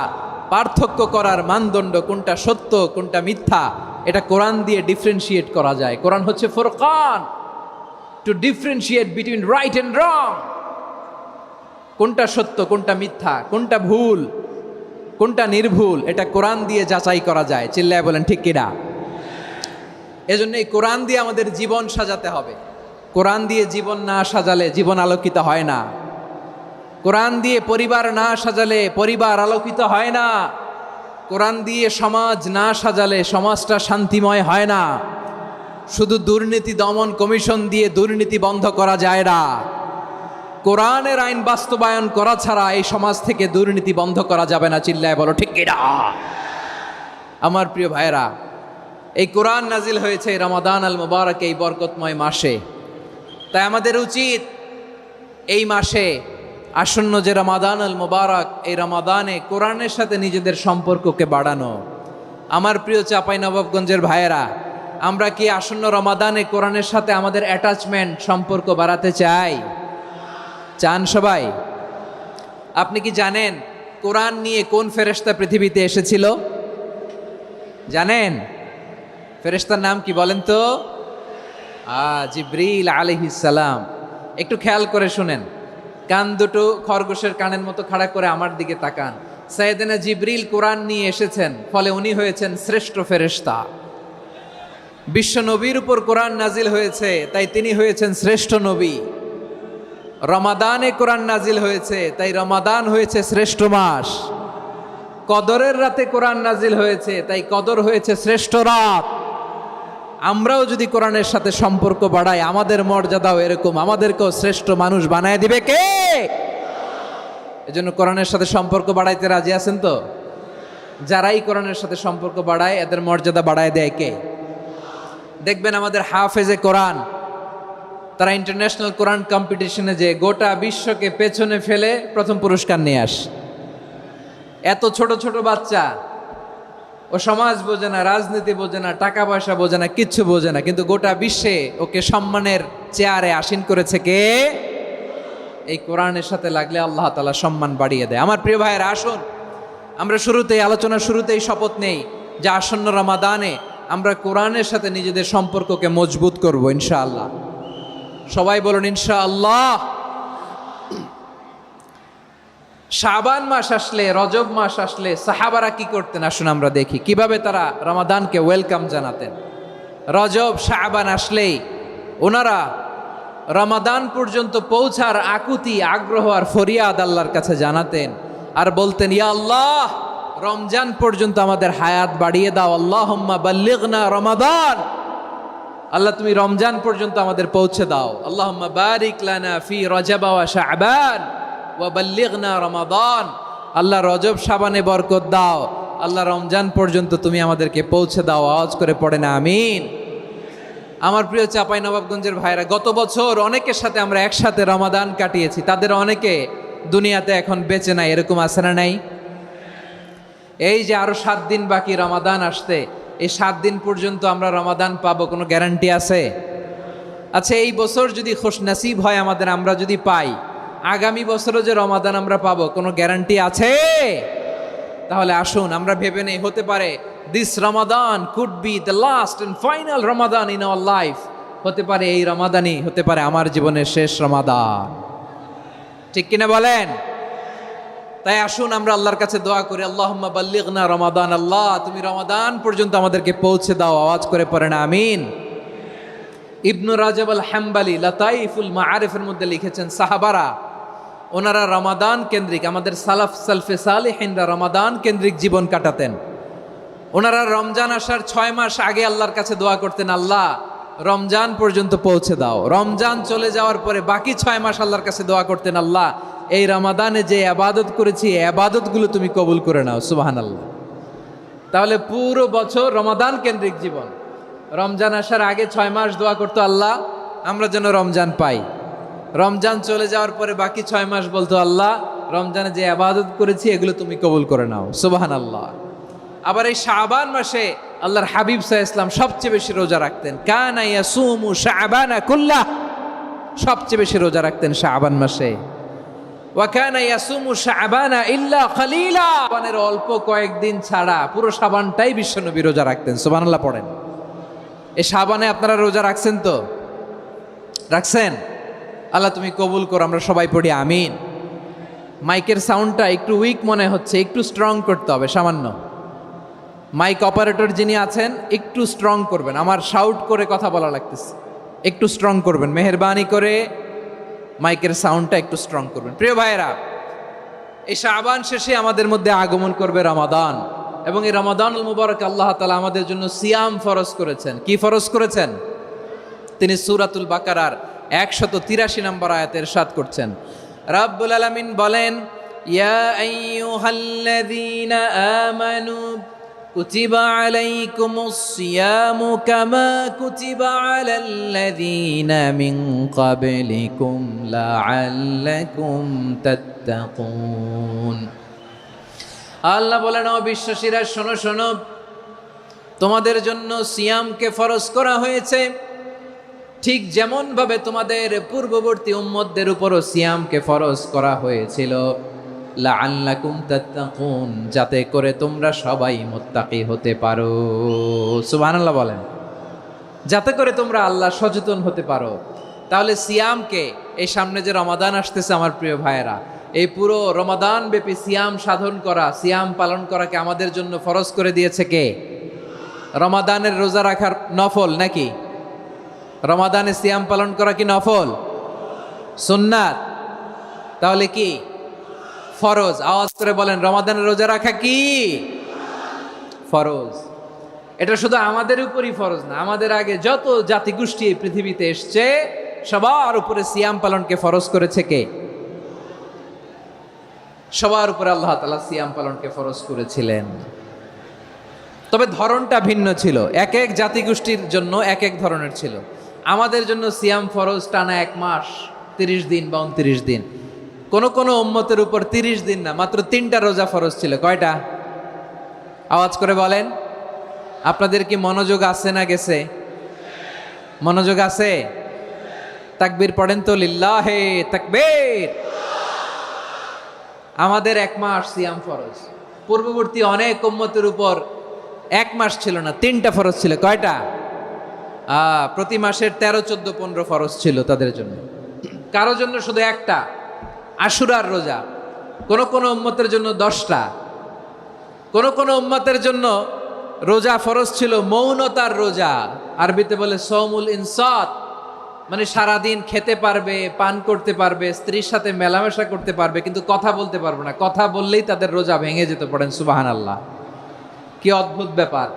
পার্থক্য করার মানদণ্ড, কোনটা সত্য কোনটা মিথ্যা, এটা কোরআন দিয়ে ডিফারেন্সিয়েট করা যায়। কোরআন হচ্ছে ফুরকান, to differentiate between right and wrong. কোনটা সত্য কোনটা মিথ্যা, কোনটা ভুল কোনটা নির্ভুল, এটা কোরআন দিয়ে যাচাই করা যায়। চিল্লায় বলেন ঠিক কিনা? এজন্য এই কোরআন দিয়ে আমাদের জীবন সাজাতে হবে। কোরআন দিয়ে জীবন না সাজালে জীবন আলোকিত হয় না। কোরআন দিয়ে পরিবার না সাজালে পরিবার আলোকিত হয় না। কোরআন দিয়ে সমাজ না সাজালে সমাজটা শান্তিময় হয় না। শুধু দুর্নীতি দমন কমিশন দিয়ে দুর্নীতি বন্ধ করা যায় না। কোরআনের আইন বাস্তবায়ন করা ছাড়া এই সমাজ থেকে দুর্নীতি বন্ধ করা যাবে না। চিল্লায় বলো ঠিক কিনা? আমার প্রিয় ভাইয়েরা, এই কোরআন নাজিল হয়েছে রমাদান আল মুবারক, এই বরকতময় মাসে। তাই আমাদের উচিত এই মাসে আসন্ন যে রমাদান আল মুবারক, এই রমাদানে কোরআনের সাথে নিজেদের সম্পর্ককে বাড়ানো। আমার প্রিয় চাঁপাইনবাবগঞ্জের ভাইয়েরা, আমরা কি আসন্ন রমাদানে কোরআনের সাথে আমাদের অ্যাটাচমেন্ট, সম্পর্ক বাড়াতে চাই? চান সবাই? আপনি কি জানেন কোরআন নিয়ে কোন ফেরেশতা পৃথিবীতে এসেছিল? জানেন? ফেরেশতার নাম কি বলেন তো? জিবরিল আলাইহিস সালাম। একটু খেয়াল করে শুনেন, কান দুটো খরগোশের কানের মতো খাড়া করে আমার দিকে তাকান। সাইয়েদনা জিবরিল কোরআন নিয়ে এসেছেন, ফলে উনি হয়েছেন শ্রেষ্ঠ ফেরেশতা। বিশ্ব নবীর উপর কোরআন নাজিল হয়েছে, তাই তিনি হয়েছেন শ্রেষ্ঠ নবী। রমাদানে কোরআন নাজিল হয়েছে, তাই রমাদান হয়েছে শ্রেষ্ঠ মাস। কদরের রাতে কোরআন নাজিল হয়েছে, তাই কদর হয়েছে শ্রেষ্ঠ রাত। আমরাও যদি কোরআনের সাথে সম্পর্ক বাড়াই, আমাদের মর্যাদাও এরকম, আমাদেরকেও শ্রেষ্ঠ মানুষ বানায় দিবে কে? এজন্য কোরআনের সাথে সম্পর্ক বাড়াইতে রাজি আছেন তো? যারাই কোরআনের সাথে সম্পর্ক বাড়ায়, এদের মর্যাদা বাড়ায় দেয় কে? দেখবেন আমাদের হাফেজে কোরআন, তারা ইন্টারন্যাশনাল কোরআন কম্পিটিশনে যে গোটা বিশ্বকে পেছনে ফেলে প্রথম পুরস্কার নিয়ে আসে। এত ছোট ছোট বাচ্চা, ও সমাজ বোঝে না, রাজনীতি বোঝে না, টাকা পয়সা বোঝে না, কিচ্ছু বোঝে না, কিন্তু গোটা বিশ্বে ওকে সম্মানের চেয়ারে আসীন করেছে কে? এই কোরআনের সাথে লাগলে আল্লাহ তাআলা সম্মান বাড়িয়ে দেয়। আমার প্রিয় ভাইয়েরা, আসুন আমরা আলোচনার শুরুতেই শপথ নেই যে আসন্ন রমাদানে আমরা কোরআনের সাথে নিজেদের সম্পর্ককে মজবুত করব ইনশাআল্লাহ। সবাই বলুন ইনশাআল্লাহ। শাবান মাস আসলে, রজব মাস আসলে সাহাবারা কি করতেন? আসুন আমরা দেখি কিভাবে তারা রমাদানকে ওয়েলকাম জানাতেন। রজব শাবান আসলেই ওনারা রমাদান পর্যন্ত পৌঁছার আকুতি, আগ্রহ আর ফরিয়াদ আল্লাহর কাছে জানাতেন, আর বলতেন, ইয়া আল্লাহ, রমজান পর্যন্ত আমাদের হায়াত বাড়িয়ে দাও। আল্লাহুম্মা বাল্লিগনা রমাদান, আল্লাহ তুমি রমজান পর্যন্ত আমাদের পৌঁছে দাও। আল্লাহুম্মা বারিক লানা ফি রজব ওয়া শাবান ওয়া বাল্লিগনা রমাদান, আল্লাহ রজব শাবানে বরকত দাও, আল্লাহ রমজান পর্যন্ত তুমি আমাদেরকে পৌঁছে দাও। আওয়াজ করে পড়ে না আমিন। আমার প্রিয় চাঁপাইনবাবগঞ্জের ভাইরা, গত বছর অনেকের সাথে আমরা একসাথে রমাদান কাটিয়েছি, তাদের অনেকে দুনিয়াতে এখন বেঁচে নাই, এরকম আছে না নাই? এই যে আরো 7 দিন বাকি রমাদান আসতে, এই 7 দিন পর্যন্ত আমরা রমাদান পাবো, কোনো গ্যারান্টি আছে? আচ্ছা, এই বছর যদি খুশনসিব হয় আমাদের, আমরা যদি পাই, আগামী বছরও যে রমাদান আমরা পাবো, কোনো গ্যারান্টি আছে? তাহলে আসুন আমরা ভেবে নেই, হতে পারে this Ramadan could be the last and final Ramadan in our life. হতে পারে এই রমাদানই হতে পারে আমার জীবনের শেষ রমাদান। ঠিক কিনা বলেন? তাই আসুন আমরা আল্লাহর কাছে দোয়া করি, আল্লাহুম্মা বাল্লিগনা রমাদান, আল্লাহ তুমি রমাদান পর্যন্ত আমাদেরকে পৌঁছে দাও। আওয়াজ করে পড়েন আমিন। ইবনু রাজব আল হাম্বালি লাতাইফুল মাআরিফের মধ্যে লিখেছেন, সাহাবারা ওনারা রমাদান কেন্দ্রিক, আমাদের সালফে সালেহিনরা রমাদান কেন্দ্রিক জীবন কাটাতেন। ওনারা রমজান আসার 6 মাস আগে আল্লাহর কাছে দোয়া করতেন, আল্লাহ রমজান পর্যন্ত পৌঁছে দাও। রমজান চলে যাওয়ার পরে বাকি 6 মাস আল্লাহর কাছে দোয়া করতেন, আল্লাহ এই রমাদানে যে আবাদত করেছি, এই আবাদতগুলো তুমি কবুল করে নাও। সুবহানাল্লাহ। তাহলে পুরো বছর রমাদান কেন্দ্রিক জীবন। রমজান আসার আগে 6 মাস দোয়া করতো আল্লাহ আমরা যেন রমজান পাই। রমজান চলে যাওয়ার পরে বাকি 6 মাস বলতো আল্লাহ রমজানে যে ইবাদত করেছি এগুলো তুমি কবুল করে নাও। সুবহানাল্লাহ। আবার এই শাবান মাসে আল্লাহর হাবিব সাল্লাল্লাহু আলাইহি ওয়াসাল্লাম সবচেয়ে বেশি রোজা রাখতেন। কানা ইয়াসুমু শাবানা কুল্লাহ, সবচেয়ে বেশি রোজা রাখতেন শাবান মাসে। ওয়া কানা ইয়াসুমু শাবানা ইল্লা কলিলা, শাবানের অল্প কয়েকদিন ছাড়া পুরো শাবানটাই বিশ্বনবী রোজা রাখতেন। সুবহানাল্লাহ পড়েন। এই শাবানে আপনারা রোজা রাখছেন তো? রাখছেন? আল্লাহ তুমি কবুল করো, আমরা সবাই পড়ি আমিন। মাইকের সাউন্ডটা একটু উইক মনে হচ্ছে, একটু স্ট্রং করতে হবে সামান্য। মাইক অপারেটর যিনি আছেন একটু স্ট্রং করবেন, আমার শাউট করে কথা বলা লাগতেছে, একটু স্ট্রং করবেন মেহেরবানি করে, মাইকের সাউন্ডটা একটু স্ট্রং করবেন। প্রিয় ভাইয়েরা, এই শাবান শেষে আমাদের মধ্যে আগমন করবে রমাদান, এবং এই রমাদানুল মুবারক আল্লাহ তাআলা আমাদের জন্য সিয়াম ফরজ করেছেন। কি ফরজ করেছেন? তিনি সূরাতুল বাকারার 183 নম্বর আয়াতে ইরশাদ করছেন, রাব্বুল আলামিন বলেন, ইয়া আইয়ুহাল্লাযীনা আমানু কুতিবা আলাইকুমুস সিয়ামু কামা কুতিবা আলাল্লাযীনা মিন ক্বাবলিকুম লাআল্লাকুম তাত্তাকুন। আল্লাহ বলেন, ও বিশ্বাসীরা শোনো শোনো, তোমাদের জন্য সিয়ামকে ফরজ করা হয়েছে, ঠিক যেমন ভাবে তোমাদের পূর্ববর্তী উম্মতদের উপরও সিয়ামকে ফরজ করা হয়েছিল, লাআল্লাকুম তাত্তাকুন, যাতে করে তোমরা সবাই মুত্তাকি হতে পারো। সুবহানাল্লাহ বলেন, যাতে করে তোমরা আল্লাহ সচেতন হতে পারো। তাহলে সিয়ামকে, এই সামনে যে রমাদান আসতেছে আমার প্রিয় ভাইয়েরা, এই পুরো রমাদান ব্যাপী সিয়াম সাধন করা, সিয়াম পালন করাকে আমাদের জন্য ফরজ করে দিয়েছে কে? রমাদানের রোজা রাখার নফল নাকি? রমাদানে সিয়াম পালন করা কি নফল? সুন্নাত? তাহলে কি ফরজ? আওয়াজ করে বলেন, রমাদানের রোজা রাখা কি ফরজ? এটা শুধু আমাদের উপরই ফরজ না, আমাদের আগে যত জাতিগোষ্ঠী এই পৃথিবীতে এসছে সবার উপরে সিয়াম পালনকে ফরজ করেছে কে? সবার উপরে আল্লাহ তাআলা সিয়াম পালনকে ফরজ করেছিলেন। তবে ধরনটা ভিন্ন ছিল, এক এক জাতিগোষ্ঠীর জন্য এক এক ধরনের ছিল। আমাদের জন্য সিয়াম ফরজ টানা 1 মাস 30 দিন বা 29 দিন। কোন কোন উম্মতের উপর 30 দিন না, মাত্র 3টা রোজা ফরজ ছিল। কয়টা? আওয়াজ করে বলেন। আপনাদের কি মনোযোগ আছে না গেছে? মনোযোগ আছে? তাকবীর পড়েন তো, লিল্লাহে তাকবীর। আমাদের 1 মাস সিয়াম ফরজ, পূর্ববর্তী অনেক উম্মতের উপর 1 মাস ছিল না, 3টা ফরজ ছিল। কয়টা? প্রতি মাসের 13, 14, 15 ফরজ ছিল তাদের জন্য। কারো জন্য শুধু একটা, আশুরার রোজা। কোন কোন উম্মতের জন্য 10টা। কোন কোন উম্মতের জন্য রোজা ফরজ ছিল মৌনতার রোজা, আরবিতে বলে সৌমুল ইনসাত, মানে সারাদিন খেতে পারবে, পান করতে পারবে, স্ত্রীর সাথে মেলামেশা করতে পারবে, কিন্তু কথা বলতে পারবে না। কথা বললেই তাদের রোজা ভেঙে যেতে। পড়েন সুবহানাল্লাহ। কি অদ্ভুত ব্যাপার,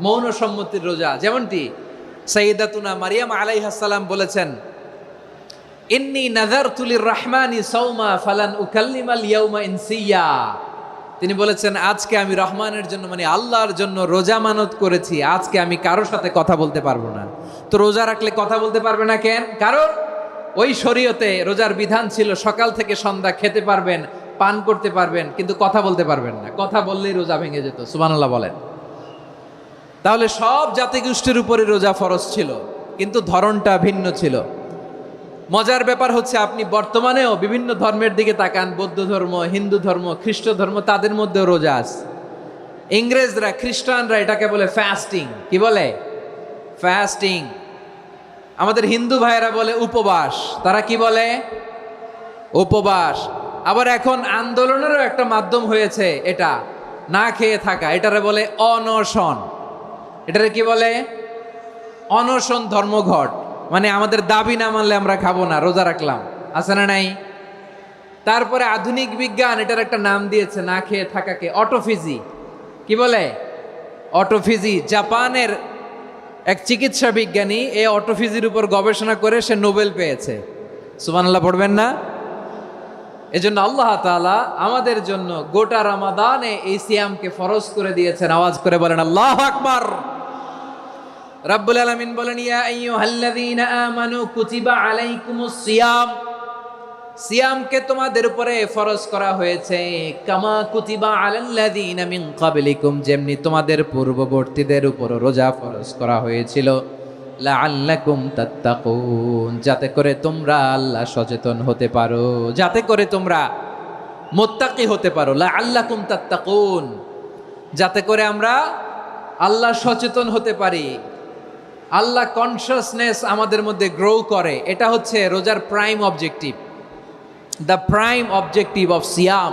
মৌন সম্মতির রোজা। যেমনটি সাইয়্যিদাতুনা মারিয়াম আলাইহাস সালাম বলেছেন, ইন্নী নাযারতু লির-রাহমানি সাওমা ফালান উকাল্লিমাল ইয়াওমা ইনসিয়া। তিনি বলেছেন, আজকে আমি রহমানের জন্য, মানে আল্লাহর জন্য রোজা মানত করেছি, আজকে আমি কারোর সাথে কথা বলতে পারবো না। তো রোজা রাখলে কথা বলতে পারবে না কেন? কারণ ওই শরীয়তে রোজার বিধান ছিল সকাল থেকে সন্ধ্যা খেতে পারবেন, পান করতে পারবেন, কিন্তু কথা বলতে পারবেন না। কথা বললেই রোজা ভেঙে যেত। সুবহানাল্লাহ বলেন। তাহলে সব জাতিগোষ্ঠীর উপরে রোজা ফরজ ছিল, কিন্তু ধরনটা ভিন্ন ছিল। মজার ব্যাপার হচ্ছে, আপনি বর্তমানেও বিভিন্ন ধর্মের দিকে তাকান, বৌদ্ধ ধর্ম, হিন্দু ধর্ম, খ্রিস্ট ধর্ম, তাদের মধ্যেও রোজা আছে। ইংরেজরা, খ্রিস্টানরা এটাকে বলে ফাস্টিং। কি বলে? ফাস্টিং। আমাদের হিন্দু ভাইয়েরা বলে উপবাস। তারা কি বলে? উপবাস। আবার এখন আন্দোলনেরও একটা মাধ্যম হয়েছে এটা, না খেয়ে থাকা, এটারে বলে অনশন। এটারে কি বলে? অনশন ধর্মঘট। মানে আমাদের দাবি না মানলে আমরা খাবো না, রোজা রাখলাম। আছে না নাই? তারপরে আধুনিক বিজ্ঞান এটার একটা নাম দিয়েছে না খেয়ে থাকাকে, অটোফিজি। কি বলে? অটোফিজি। জাপানের এক চিকিৎসা বিজ্ঞানী এই অটোফিজির উপর গবেষণা করে সে নোবেল পেয়েছে। সুবহানাল্লাহ পড়বেন না? এজন্য আল্লাহ তাআলা আমাদের জন্য গোটা রমাদানে এই সিয়ামকে ফরজ করে দিয়েছেন। আওয়াজ করে বলেন আল্লাহু আকবার। রাব্বুল আলামিন বলেন, ইয়া আইয়ুহাল্লাযীনা আমানু কুতিবা আলাইকুমুস সিয়াম, সিয়ামকে তোমাদের উপরে ফরজ করা হয়েছে, কামা কুতিবা আলাল্লাযীনা মিন ক্বাবলিকুম, যেমনি তোমাদের পূর্ববর্তীদের উপর রোজা ফরজ করা হয়েছিল, লাআল্লাকুম তাত্তাকুন, যাতে করে তোমরা আল্লাহ সচেতন হতে পারো, যাতে করে তোমরা মুত্তাকি হতে পারো। লাআল্লাকুম তাত্তাকুন, যাতে করে আমরা আল্লাহ সচেতন হতে পারি, আল্লাহ কনসিয়াসনেস আমাদের মধ্যে গ্রো করে। এটা হচ্ছে রোজার prime objective, the prime objective of সিয়াম।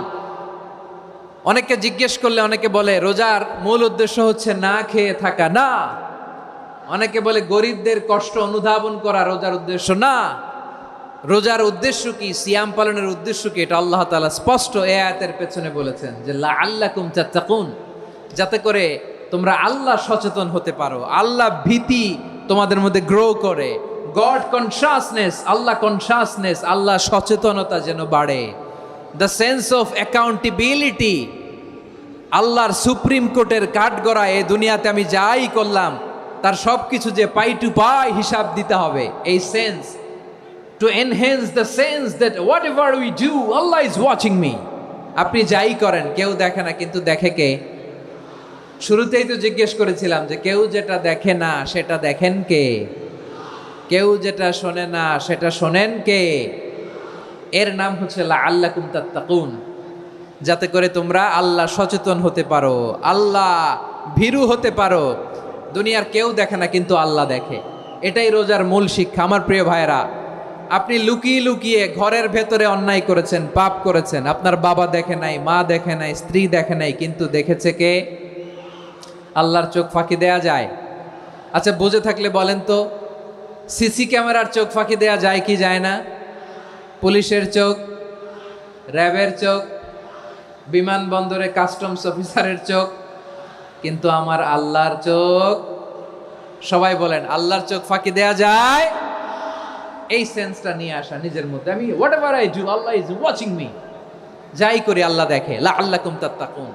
অনেকে জিজ্ঞেস করলে অনেকে বলে রোজার মূল উদ্দেশ্য হচ্ছে না খেয়ে থাকা। না। অনেকে বলে গরিবদের কষ্ট অনুধাবন করা রোজার উদ্দেশ্য। না। রোজার উদ্দেশ্য কি, সিয়াম পালনের উদ্দেশ্য কি, এটা আল্লাহ তাআলা স্পষ্ট এই আয়াতের পেছনে বলেছেন যে লাআল্লাকুম তাত্তাকুন, যাতে করে তোমরা আল্লাহ সচেতন হতে পারো, আল্লাহ ভীতি তোমাদের মধ্যে গ্রো করে, গড কনসিয়াসনেস, আল্লাহ কনসিয়াসনেস, আল্লাহ সচেতনতা যেন বাড়ে, দ্য সেন্স অফ অ্যাকাউন্টেবিলিটি, আল্লাহর সুপ্রিম কোর্টের কাঠগড়া এই দুনিয়াতে আমি যাই করলাম তার সব কিছু যে পাই টু পাই হিসাব দিতে হবে, এই sense, to enhance the sense that what ever we do Allah is watching me. আপনি যাই করেন কেউ দেখে না, কিন্তু দেখে কে? শুরুতেই তো জিজ্ঞেস করেছিলাম যে কেউ যেটা দেখে না সেটা দেখেন কে? কেউ যেটা শোনে না সেটা শোনেন কে? এর নাম হচ্ছে লাআল্লাকুম তাত্তাকুন, যাতে করে তোমরা আল্লাহ সচেতন হতে পারো, আল্লাহ ভীরু হতে পারো। দুনিয়ার কেউ দেখে না, কিন্তু আল্লাহ দেখে। এটাই রোজার মূল শিক্ষা। আমার প্রিয় ভাইরা, আপনি লুকিয়ে লুকিয়ে ঘরের ভেতরে অন্যায় করেছেন, পাপ করেছেন, আপনার বাবা দেখে নাই, মা দেখে নাই, স্ত্রী দেখে নাই, কিন্তু দেখেছে কে? আল্লাহর চোখ ফাঁকি দেয়া যায়? আচ্ছা, বুঝে থাকলে বলেন তো, সিসি ক্যামেরার চোখ ফাঁকি দেয়া যায় কি যায় না? পুলিশের চোখ, র্যাবের চোখ, বিমানবন্দরে কাস্টমস অফিসারের চোখ, কিন্তু আমার আল্লাহর চোখ? সবাই বলেন, আল্লাহর চোখ ফাঁকি দেয়া যায়? এই সেন্সটা নিয়ে আসা নিজের মধ্যে, আমি what ever I do Allah is watching me, যাই করি আল্লাহ দেখে। লাআল্লাকুম তাত্তাকুন।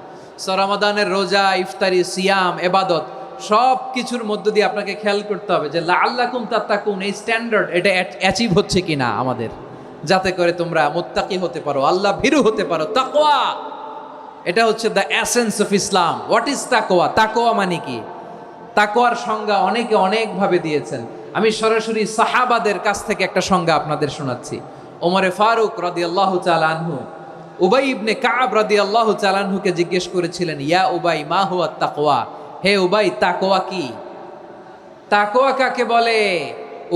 রমাদানের রোজা, ইফতারি, সিয়াম, ইবাদত সব কিছুর মধ্য দিয়ে আপনাকে খেয়াল করতে হবে যে লাআল্লাকুম তাত্তাকুন এই স্ট্যান্ডার্ড এটা অ্যাচিভ হচ্ছে কিনা আমাদের, যাতে করে তোমরা মুত্তাকি হতে পারো, আল্লাহ ভীরু হতে পারো। তাকওয়া, এটা হচ্ছে the essence of Islam. What is তাকওয়া? তাকওয়া মানে কি? তাকওয়ার সংজ্ঞা অনেকে অনেকভাবে দিয়েছেন। আমি সরাসরি সাহাবাদের কাছ থেকে একটা সংজ্ঞা আপনাদের শোনাচ্ছি। ওমরে ফারুক রাদিয়াল্লাহু তাআলা আনহু উবাই ইবনে কাব রাদিয়াল্লাহু তাআলা আনহুকে জিজ্ঞেস করেছিলেন, ইয়া উবাই মা হুয়া তাকওয়া, হে উবাই তাকওয়া কি? তাকওয়া কাকে বলে?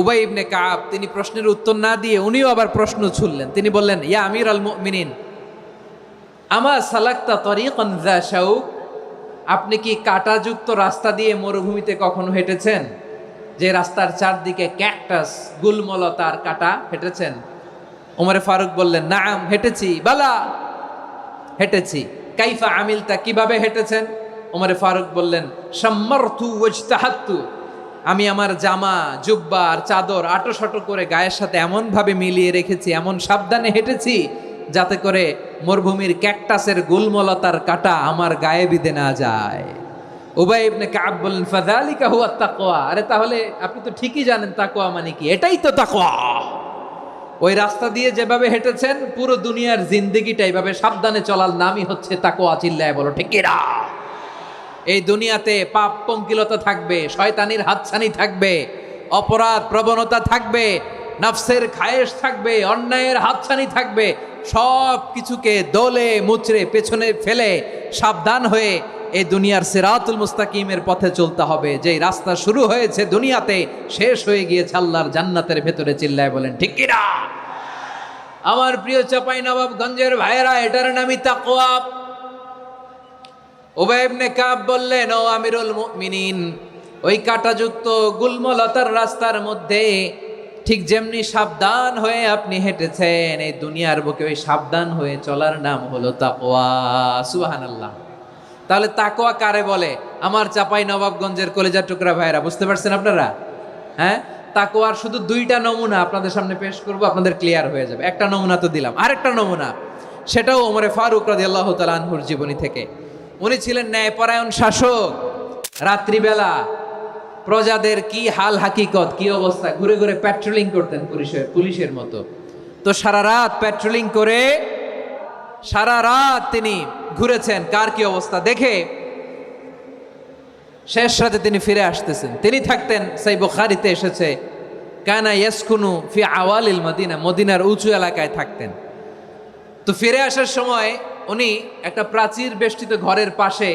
উবাই ইবনে কাব তিনি প্রশ্নের উত্তর না দিয়ে উনিও আবার প্রশ্ন ছুড়লেন। তিনি বললেন, ইয়া আমিরাল মুমিনিন আমা সালাকতা তরিকান যা শাউক, আপনি কি কাঁটাযুক্ত রাস্তা দিয়ে মরুভূমিতে কখনো হেঁটেছেন? যে রাস্তার চারদিকে ক্যাকটাস, গুলমলতার কাঁটা, হেঁটেছেন? ওমরে ফারুক বললেন, নাম হেঁটেছি। বালা, হেঁটেছি। কাইফা আমিলতা, কিভাবে হেঁটেছেন? ওমরে ফারুক বললেন, শাম্মারতু ওয়াজতাহাতু, আমি আমার জামা, জুব্বা আর চাদর আটোসাটো করে গায়ের সাথে এমনভাবে মিলিয়ে রেখেছি, এমন সাবধানে হেঁটেছি যাতে করে মরুভূমির ক্যাকটাসের গুলমলতার কাঁটা আমার গায়ে বিঁধে না যায়। উবাই ইবনে কাব বললেন, ফাযালিকা হুয়া তাকওয়া, আরে তাহলে আপনি তো ঠিকই জানেন তাকওয়া মানে কি, এটাই তো তাকওয়া। ওই রাস্তা দিয়ে যেভাবে হেঁটেছেন পুরো দুনিয়ার জিন্দেগিটা এইভাবে সাবধানে চলার নামই হচ্ছে তাকওয়া। চিল্লায় বলো ঠিক কিনা? এই দুনিয়াতে পাপ পঙ্কিলতা থাকবে, শয়তানির হাতছানি থাকবে, অপরাধ প্রবণতা থাকবে, নফসের খায়েশ থাকবে, অন্যায়ের হাতছানি থাকবে। সব কিছুকে দোলে মুচড়ে পেছনে ফেলে সাবধান হয়ে এই দুনিয়ার সিরাতুল মুস্তাকিমের পথে চলতে হবে। যেই রাস্তা শুরু হয়েছে দুনিয়াতে, শেষ হয়ে গিয়েছে আল্লাহর জান্নাতের ভেতরে। চিল্লায় বলেন ঠিক কিনা? আমার প্রিয় চাঁপাইনবাবগঞ্জের ভাইয়েরা, এটার নামই তাকওয়া। উবাই ইবনে কাব বললেন, ও আমিরুল মুমিনিন, ওই কাঁটাযুক্ত গুলমলতার রাস্তার মধ্যে ঠিক যেমনি সাবধান হয়ে আপনি হেঁটেছেন, এই দুনিয়ার বুকে ওই সাবধান হয়ে চলার নাম হলো তাকওয়া। সুবহানাল্লাহ। তাহলে তাকওয়া কারে বলে? আমার চাঁপাইনবাবগঞ্জের কলেজার টুকরা ভাইয়েরা, বুঝতে পারছেন আপনারা? হ্যাঁ, তাকওয়ার শুধু দুইটা নমুনা আপনাদের সামনে পেশ করব, আপনাদের ক্লিয়ার হয়ে যাবে। একটা নমুনা তো দিলাম, আরেকটা নমুনা, সেটাও ওমরে ফারুক রাদিয়াল্লাহু তাআলা আনহুর জীবনী থেকে। উনি ছিলেন ন্যায়পরায়ণ শাসক। রাত্রিবেলা প্রজাদের কি হাল হাকিকত, কি অবস্থা, ঘুরে ঘুরে প্যাট্রোলিং করতেন পুলিশের মতো। তো সারা রাত প্যাট্রোলিং করে সারা রাত তিনি ঘুরেছেন কার কি অবস্থা দেখে শেষ রাতে তিনি ফিরে আসতেছেন। তিনি থাকতেন, সেই বুখারীতে এসেছে, কানা ইয়াসকুনু ফি আওয়ালিল মদিনা, মদিনার উঁচু এলাকায় থাকতেন। তো ফিরে আসার সময় উনি একটা প্রাচীর বেষ্টিত ঘরের পাশে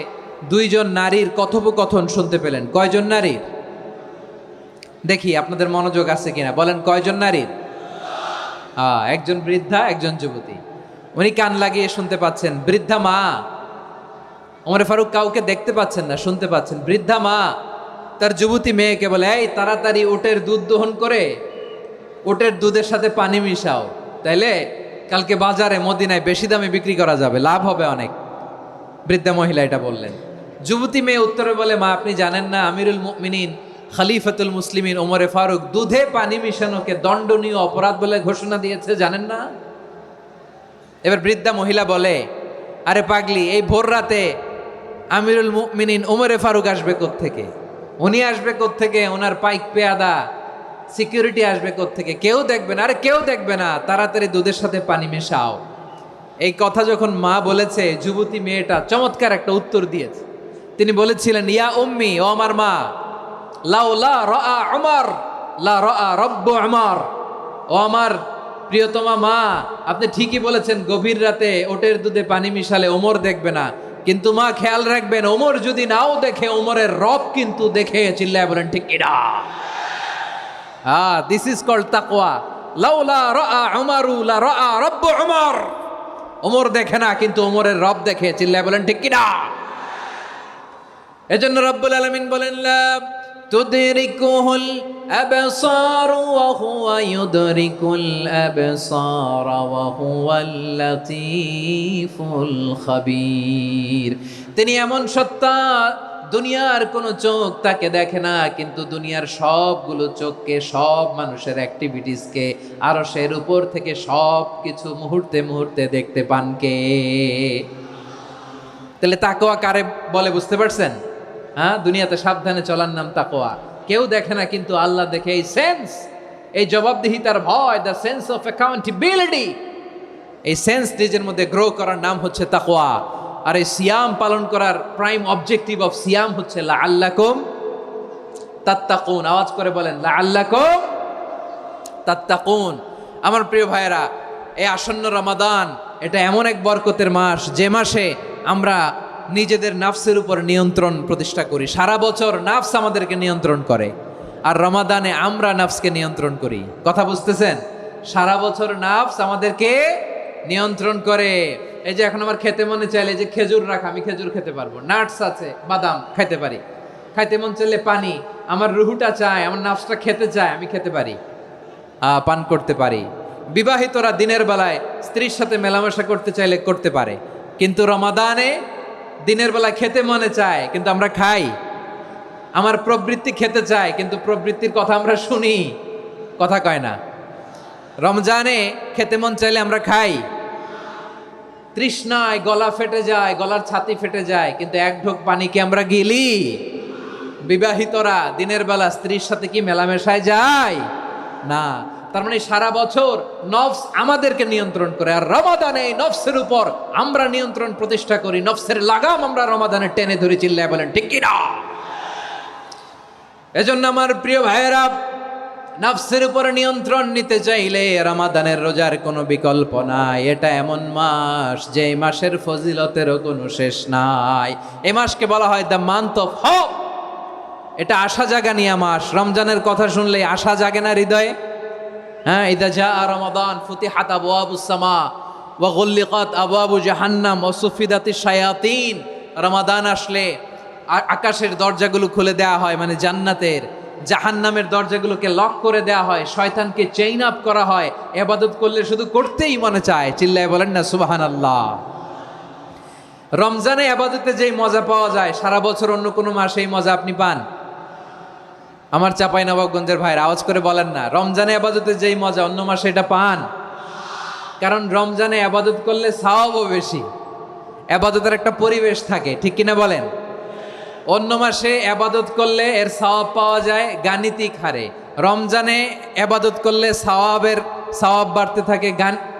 দুইজন নারীর কথোপকথন শুনতে পেলেন। কয়জন নারীর? দেখি আপনাদের মনোযোগ আছে কিনা, বলেন কয়জন নারীর? একজন বৃদ্ধা, একজন যুবতী। উনি কান লাগিয়ে শুনতে পাচ্ছেন। বৃদ্ধা মা, ওমরে ফারুক কাউকে দেখতে পাচ্ছেন না, শুনতে পাচ্ছেন। বৃদ্ধা মা তার যুবতী মেয়েকে বলে, এই তাড়াতাড়ি উটের দুধ দহন করে উটের দুধের সাথে পানি মিশাও, তাইলে কালকে বাজারে মদিনায় বেশি দামে বিক্রি করা যাবে, লাভ হবে অনেক। বৃদ্ধা মহিলা এটা বললেন। যুবতী মেয়ে উত্তরে বলে, মা আপনি জানেন না আমিরুল মুমিনিন খলিফাতুল মুসলিমিন ওমরে ফারুক দুধে পানি মিশানোকে দণ্ডনীয় অপরাধ বলে ঘোষণা দিয়েছে, জানেন না? এবার বৃদ্ধা মহিলা বলে, আরে পাগলি, এই ভোর রাতে আমিরুল মুমিনিন ওমরে ফারুক আসবে কোত্থেকে? উনি আসবে কোত্থেকে? ওনার পাইক পেয়াদা সিকিউরিটি আসবে কোত্থেকে? কেউ দেখবে না। আরে কেউ দেখবে না, তাড়াতাড়ি দুধের সাথে পানি মেশাও। এই কথা যখন মা বলেছে, যুবতী মেয়েটা চমৎকার একটা উত্তর দিয়েছে। তিনি বলেছিলেন, ইয়া উম্মি, ও আমার মা, লাউলা রাআ উমর লা রাআ রব্বু উমর। ও আমার প্রিয়তমা মা, আপনি ঠিকই বলেছেন, গভীর রাতে ওটের দুধে পানি মিশালে ওমর দেখবে না, কিন্তু মা খেয়াল রাখবেন, ওমর যদি নাও দেখে, ওমরের রব কিন্তু দেখে। চিল্লায় বলেন ঠিক কিনা? দিস ইজ কল্ড তাকওয়া। লাউলা রাআ উমরু লা রাআ রব্বু উমর। ওমর দেখে না, কিন্তু ওমরের রব দেখে। চিল্লায় বলেন ঠিক কিনা? এজন্য রব্বুল আলামিন বলেন, লা তুদরিকুহুল আবসার ওয়া হুয়া ইউদরিকুল আবসার ওয়া হুয়াল লাতীফুল খাবীর। তিনি এমন সত্তা, দুনিয়ার কোনো চোখ তাকে দেখে না, কিন্তু দুনিয়ার সবগুলো চোখকে, সব মানুষের অ্যাক্টিভিটিসকে আরশের উপর থেকে সব কিছু মুহূর্তে মুহূর্তে দেখতে পান কে? তাহলে তাকওয়া কারে বলে বুঝতে পারছেন? দুনিয়াতে সাবধানে চলার নাম তাকওয়া। কেউ দেখে না, কিন্তু আল্লাহ দেখে। এই সেন্স, এই জবাবদিহিতার ভয়, দ্য সেন্স অফ অ্যাকাউন্টেবিলিটি, এই সেন্স নিজের মধ্যে গ্রো করার নাম হচ্ছে তাকওয়া। আর এই সিয়াম পালন করার প্রাইম অবজেক্টিভ অফ সিয়াম হচ্ছে লাআল্লাকুম তাত্তাকুন। আওয়াজ করে বলেন, লাআল্লাকুম তাত্তাকুন। আমার প্রিয় ভাইয়েরা, এই আসন্ন রমাদান, এটা এমন এক বরকতের মাস, যে মাসে আমরা নিজেদের নাফসের উপর নিয়ন্ত্রণ প্রতিষ্ঠা করি। সারা বছর নাফস আমাদেরকে নিয়ন্ত্রণ করে, আর রমাদানে আমরা নাফসকে নিয়ন্ত্রণ করি। কথা বুঝতেছেন? সারা বছর নাফস আমাদেরকে নিয়ন্ত্রণ করে। এই যে এখন আমার খেতে মনে চাইলে, যে খেজুর রাখা, আমি খেজুর খেতে পারবো, নাটস আছে, বাদাম খেতে পারি। খাইতে মন চাইলে পানি, আমার রুহুটা চায়, আমার নাফসটা খেতে চায়, আমি খেতে পারি, পান করতে পারি। বিবাহিতরা দিনের বেলায় স্ত্রীর সাথে মেলামেশা করতে চাইলে করতে পারে, কিন্তু রমাদানে দিনের বেলা খেতে মনে চায়, কিন্তু আমরা খাই। আমার প্রবৃত্তি খেতে চায়, কিন্তু প্রবৃত্তির কথা আমরা শুনি, কথা কয় না। রমজানে খেতে মন চাইলে আমরা খাই, তৃষ্ণায় গলা ফেটে যায়, গলার ছাতি ফেটে যায়, কিন্তু এক ঢোক পানি কি আমরা গিলি? বিবাহিতরা দিনের বেলা স্ত্রীর সাথে কি মেলামেশায় যায় না? তার মানে সারা বছর নফস আমাদেরকে নিয়ন্ত্রণ করে, আর রমাদানে নফসের উপর আমরা নিয়ন্ত্রণ প্রতিষ্ঠা করি। নফসের লাগাম আমরা রমাদানে টেনে ধরে। চিল্লায় বলেন ঠিক কি না? এজন্য আমার প্রিয় ভাইয়েরা, নফসের উপর নিয়ন্ত্রণ নিতে চাইলে রমাদানের রোজার কোনো বিকল্প নাই। এটা এমন মাস, যে মাসের ফজিলতেরও কোনো শেষ নাই। এই মাসকে বলা হয় দ্য মান্থ অফ হোপ। এটা আশা জাগানিয়া মাস। রমজানের কথা শুনলে আশা জাগে না হৃদয়ে? ইদা জাআ রমাদান ফুতিহাত আবওয়াবুস সামা ওয়া গুল্লিকাত আবওয়াবু জাহান্নাম ওয়া সুফিদাতিশ শায়াতিন। রমাদান আসলে আকাশের দরজাগুলো খুলে দেওয়া হয়, মানে জান্নাতের। জাহান্নামের দরজাগুলোকে লক করে দেওয়া হয়, শয়তানকে চেইন আপ করা হয়। ইবাদত করলে শুধু করতেই মনে চায়। চিল্লায় বলেন না সুবহানাল্লাহ। রমজানে ইবাদতে যেই মজা পাওয়া যায়, সারা বছর অন্য কোনো মাসে এই মজা আপনি পান? আমার চাঁপাইনবাবগঞ্জের ভাইয়ের আওয়াজ করে বলেন না, রমজানে ইবাদতে যেই মজা অন্য মাসে এটা পান? কারণ রমজানে ইবাদত করলে সওয়াবও বেশি, ইবাদতের একটা পরিবেশ থাকে, ঠিক কিনা বলেন? অন্য মাসে আবাদত করলে এর সওয়াব পাওয়া যায় গাণিতিক হারে, রমজানে আবাদত করলে সওয়াব বাড়তে থাকে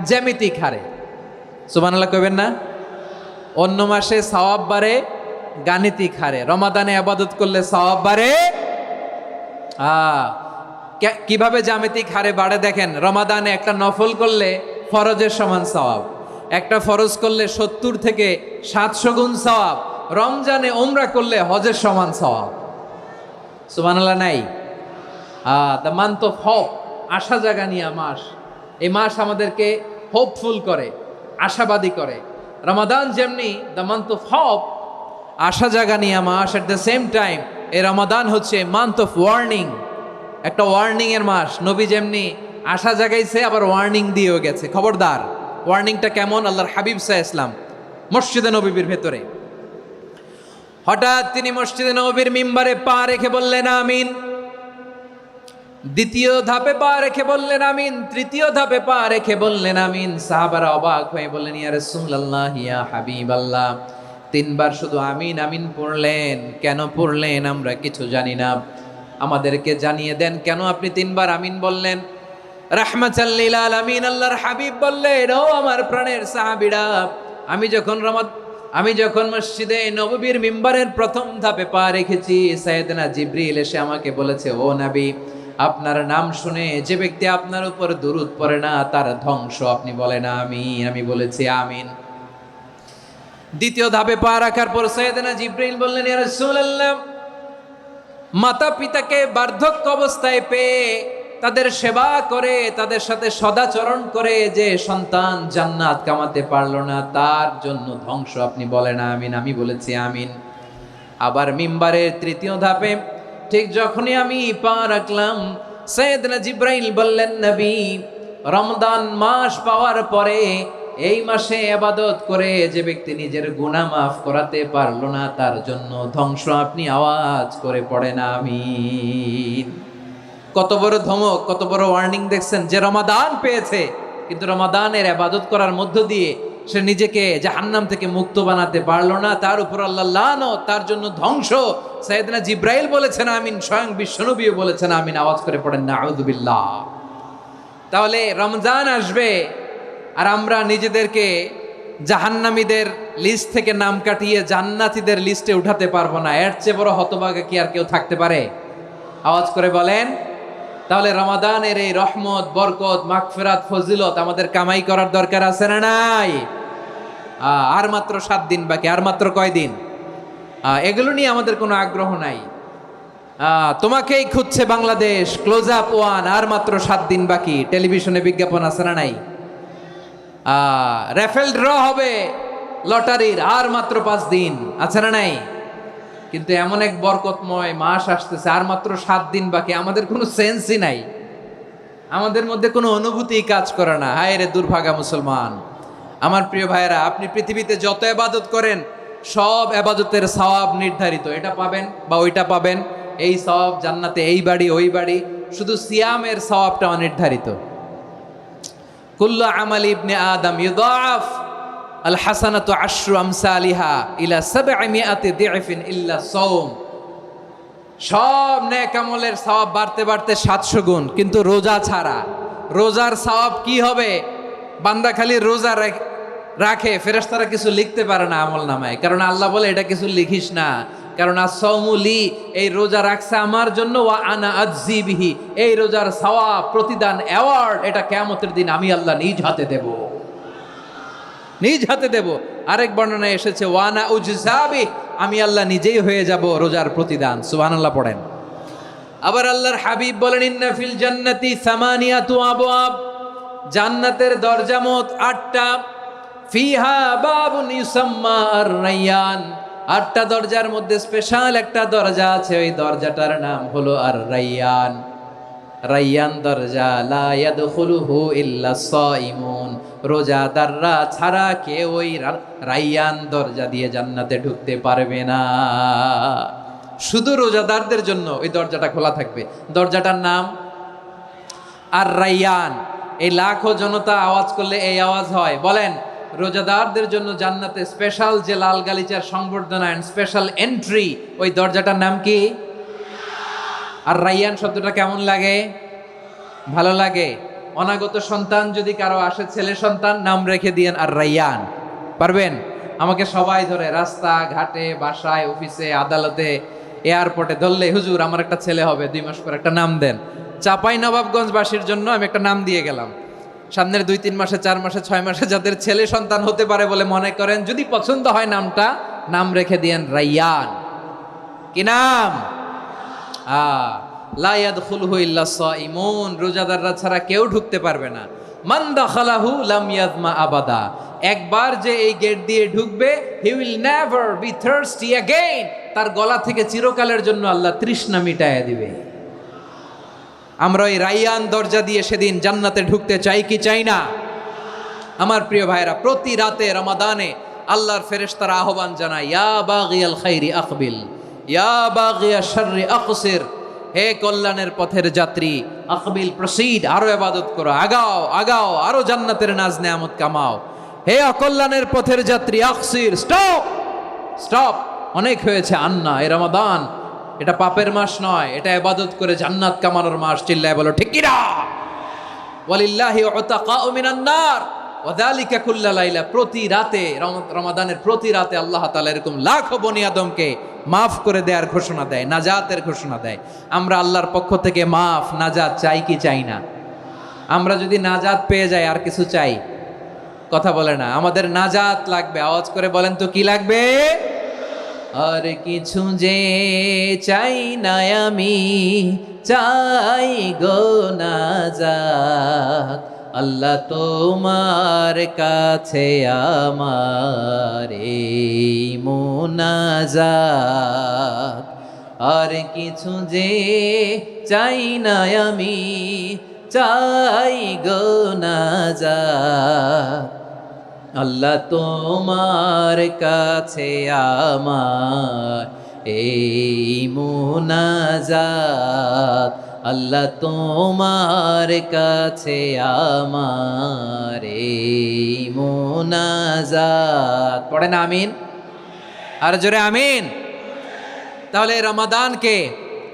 জ্যামিতিক হারে। সুবহানাল্লাহ কইবেন না? অন্য মাসে সওয়াব বাড়ে গাণিতিক হারে, রমাদানে আবাদত করলে সওয়াব বাড়ে কিভাবে জ্যামিতিক হারে বাড়ে দেখেন। রমাদানে একটা নফল করলে ফরজের সমান সওয়াব, একটা ফরজ করলে 70 থেকে 700 গুণ সওয়াব, রমজানে উমরা করলে হজের সমান সওয়াব। সুবহানাল্লাহ নাই? দ্য মান্থ অফ হোপ, আশা জাগানিয়া মাস। এই মাস আমাদেরকে হোপফুল করে, আশাবাদী করে। রমাদান যেমনি দ্য মান্থ অফ হোপ, আশা জাগানিয়া মাস, এট দ্য সেম টাইম এই রমাদান হচ্ছে মান্থ অফ ওয়ার্নিং, একটা ওয়ার্নিং এর মাস। নবী যেমনি আশা জাগাইছে আবার ওয়ার্নিং দিয়েও গেছে, খবরদার। ওয়ার্নিংটা কেমন? আল্লাহর হাবিব সাল্লাল্লাহু আলাইহি ওয়াসাল্লাম মসজিদে নববীর ভেতরে, হঠাৎ তিনি মসজিদে নববীর মিম্বারে পা রেখে বললেন আমিন। দ্বিতীয় ধাপে পা রেখে বললেন আমিন, তৃতীয় ধাপে পা রেখে বললেন আমিন। সাহাবারা অবাক হয়ে বললেন ইয়া রাসূলুল্লাহ, ইয়া হাবিবাল্লাহ, 3 বার শুধু আমিন আমিন পড়লেন, কেন পড়লেন আমরা কিছু জানি না, আমাদেরকে জানিয়ে দেন কেন আপনি 3 বার আমিন বললেন। রাহমাতাল লিল আলামিন আল্লাহর হাবিব বললেন, ও আমার প্রাণের সাহাবীরা, আমি যখন মসজিদে নববীর মিম্বারের প্রথম ধাপে পা রেখেছি, সাইয়েদনা জিবরিল এসে আমাকে বলেছে, ও নবী, আপনার নাম শুনে যে ব্যক্তি আপনার উপর দুরূদ পড়ে না তার ধ্বংস। আপনি বলেন আমিন। আমি বলেছি আমিন। দ্বিতীয় ধাপে পা রাখার পর সাইয়েদনা জিবরিল বললেন, ইয়া রাসূলুল্লাহ, মাতা পিতাকে বার্ধক্য অবস্থায় পেয়ে তাদের সেবা করে, তাদের সাথে সদাচরণ করে যে সন্তান জান্নাত কামাতে পারলো না, তার জন্য ধ্বংস। আপনি বলেন আমিন। আমি বলেছি আমিন। আবার মিম্বারের তৃতীয় ধাপে ঠিক যখনই আমি পা রাখলাম, সাইয়েদনা জিবরাইল বললেন, নবী, রমজান মাস পাওয়ার পরে এই মাসে ইবাদত করে যে ব্যক্তি নিজের গুনাহ মাফ করাতে পারলো না, তার জন্য ধ্বংস। আপনি আওয়াজ করে পড়েন আমিন। কত বড় ধমক, কত বড় ওয়ার্নিং দেখছেন। যে রমাদান পেয়েছে কিন্তু রমাদানের ইবাদত করার মধ্য দিয়ে সে নিজেকে জাহান্নাম থেকে মুক্ত বানাতে পারলো না, তার উপর আল্লাহ লানত, তার জন্য ধ্বংস। সাইয়েদনা জিবরাইল বলেছেন আমিন, স্বয়ং বিশ্বনবীও বলেছেন আমিন। আওয়াজ করে পড়েন নাউযু বিল্লাহ। তাহলে রমজান আসবে আর আমরা নিজেদেরকে জাহান্নামীদের লিস্ট থেকে নাম কাটিয়ে জান্নাতীদের লিস্টে উঠাতে পারবো না। এর চেয়ে বড় হতভাগা কি আর কেউ থাকতে পারে? আওয়াজ করে বলেন। তাহলে রমাদানের এই রহমত, বরকত, মাগফিরাত, ফজিলত আমাদের কামাই করার দরকার আছে না নাই? আর মাত্র 7 দিন বাকি। আর মাত্র কয় দিন? এগুলো নিয়ে আমাদের কোনো আগ্রহ নাই। তোমাকেই খুঁজছে বাংলাদেশ, ক্লোজ আপ 1, আর মাত্র 7 দিন বাকি। টেলিভিশনে বিজ্ঞাপন আছে না নাই? রেফেল ড্র হবে লটারির, আর মাত্র 5 দিন, আছে না নাই? কিন্তু এমন এক বরকতময় মাস আসতেছে, আর মাত্র 7 দিন বাকি। আমাদের কোনো সেন্সই নাই, আমাদের মধ্যে কোনো অনুভূতি কাজ করে না। হায় রে দুর্ভাগা মুসলমান। আমার প্রিয় ভাইয়েরা, আপনি পৃথিবীতে যত ইবাদত করেন সব ইবাদতের সওয়াব নির্ধারিত। এটা পাবেন বা ওইটা পাবেন, এই সওয়াব জান্নাতে, এই বাড়ি ওই বাড়ি। শুধু সিয়ামের সওয়াবটা অনির্ধারিত। কুল্লু আমালি ইবনে আদম ইউদাআফ আল হাসানাতু আশরু আমসালিহা ইলা 700 দি'ফিন ইল্লা সাওম। সব নেক আমলের সওয়াব বাড়তে বাড়তে 700 গুণ, কিন্তু রোজা ছাড়া। রোজার সওয়াব কি হবে? বান্দা খালি রোজা রাখে, ফেরেশতারা কিছু লিখতে পারে না আমল নামায়, কারণ আল্লাহ বলে এটা কিছু লিখিস না, কারণ আস-সাওমু লি, এই রোজা রাখছে আমার জন্য, ওয়া আনা আজজি বিহি, এই রোজার সওয়াব, প্রতিদান, অ্যাওয়ার্ড এটা কিয়ামতের দিন আমি আল্লাহ নিজ হাতে দেব, নিজ হাতে দেব। আরেক বর্ণনায় এসেছে ওয়ানা উজজাবি, আমি আল্লাহ নিজেই হয়ে যাব রোজার প্রতিদান। সুবহানাল্লাহ পড়েন। আবার আল্লাহর হাবিব বলেন, ইন্না ফিল জান্নাতি সামানিয়াতু আবওয়াব, জান্নাতের দরজা মোট 8টা। ফিহা বাবুন ইউসাম্মা আর-রায়্যান, 8টা দরজার মধ্যে স্পেশাল একটা দরজা আছে, ওই দরজাটার নাম হলো আর-রায়্যান। রায়্যান দরজা, লা ইয়াদখুলুহু ইল্লা সাইমুন, রোজাদাররা ছাড়া কেউ ওই রায়্যান দরজা দিয়ে জান্নাতে ঢুকতে পারবে না। শুধু রোজাদারদের জন্য ওই দরজাটা খোলা থাকবে। দরজাটার নাম আর রায়্যান। এই লাখো জনতা আওয়াজ করলে এই আওয়াজ হয়, বলেন রোজাদারদের জন্য জান্নাতে স্পেশাল যে লাল গালিচার সংবর্ধনা এন্ড স্পেশাল এন্ট্রি, ওই দরজাটার নাম কি? আর রাইয়ান শব্দটা কেমন লাগে? ভালো লাগে। অনাগত সন্তান যদি কারো আসে, ছেলে সন্তান, নাম রেখে দিয়েন আর রাইয়ান। পারবেন? আমাকে সবাই ধরে রাস্তা ঘাটে, বাসায়, অফিসে, আদালতে, এয়ারপোর্টে ধরলে, হুজুর আমার একটা ছেলে হবে 2 মাস পর, একটা নাম দেন। চাপাই নবাবগঞ্জবাসীর জন্য আমি একটা নাম দিয়ে গেলাম। সামনের 2-3 মাসে, 4 মাসে, 6 মাসে যাদের ছেলে সন্তান হতে পারে বলে মনে করেন, যদি পছন্দ হয় নামটা, নাম রেখে দিয়েন রাইয়ান। কি নাম? লা ইয়াদখুলহু ইল্লা সাইমুন, রোজাদাররা ছাড়া কেউ ঢুকতে পারবে না। মান দাখালাহু লাম ইয়াযমা আবাদা, একবার যে এই গেট দিয়ে ঢুকবে, he will never be thirsty again, তার গলা থেকে চিরকালের জন্য আল্লাহ তৃষ্ণা মিটায়া দিবে। আমরা ওই রাইয়ান দরজা দিয়ে সেদিন জান্নাতে ঢুকতে চাই কি চাই না? আমার প্রিয় ভাইরা, প্রতি রাতে রমাদানে আল্লাহর ফেরেশতারা আহ্বান জানায়, ইয়া বাগিয়াল খাইরি আকবিল, ইয়া বাগিয়াশ শাররি আকসির, হে কল্যাণের পথের যাত্রী, আকবিল প্রসিড, আরো ইবাদত করো, আগাও আগাও, আরো জান্নাতের নাজ নেয়ামত কামাও। হে অকল্যাণের পথের যাত্রী, আকসির, স্টপ স্টপ, অনেক হয়েছে। আন্না, এ রমাদান, এটা পাপের মাস নয়, এটা ইবাদত করে জান্নাত কামানোর মাস। চিল্লায় বলো ঠিক কিনা? ওয়ালিল্লাহি উতাকাউ মিনান নার ওয়া যালিকা কুল্লা লাইলা, প্রতি রাতে, রমাদানের প্রতি রাতে আল্লাহ তাআলা এরকম লাখো বনি আদমকে মাফ করে দেওয়ার ঘোষণা দেয়, নাজাতের ঘোষণা দেয়। আমরা আল্লাহর পক্ষ থেকে মাফ, নাজাত চাই কি চাই না? আমরা যদি নাজাত পেয়ে যাই, আর কিছু চাই? কথা বলে না। আমাদের নাজাত লাগবে। আওয়াজ করে বলেন তো কি লাগবে? আর কিছু যে চাই না আমি, চাই গো নাজাত, আল্লাহ তোমার কাছে আমার এই মুনাজাত। আর কিছু যে চাই না আমি, চাই গো নাজাত, আল্লাহ তোমার কাছে আমার এই মুনাজাত, আল্লাহ তোমার কাছে আমার এই মুনাজাত। পড়েন আমিন, আর জোরে আমিন। তাহলে রমাদানকে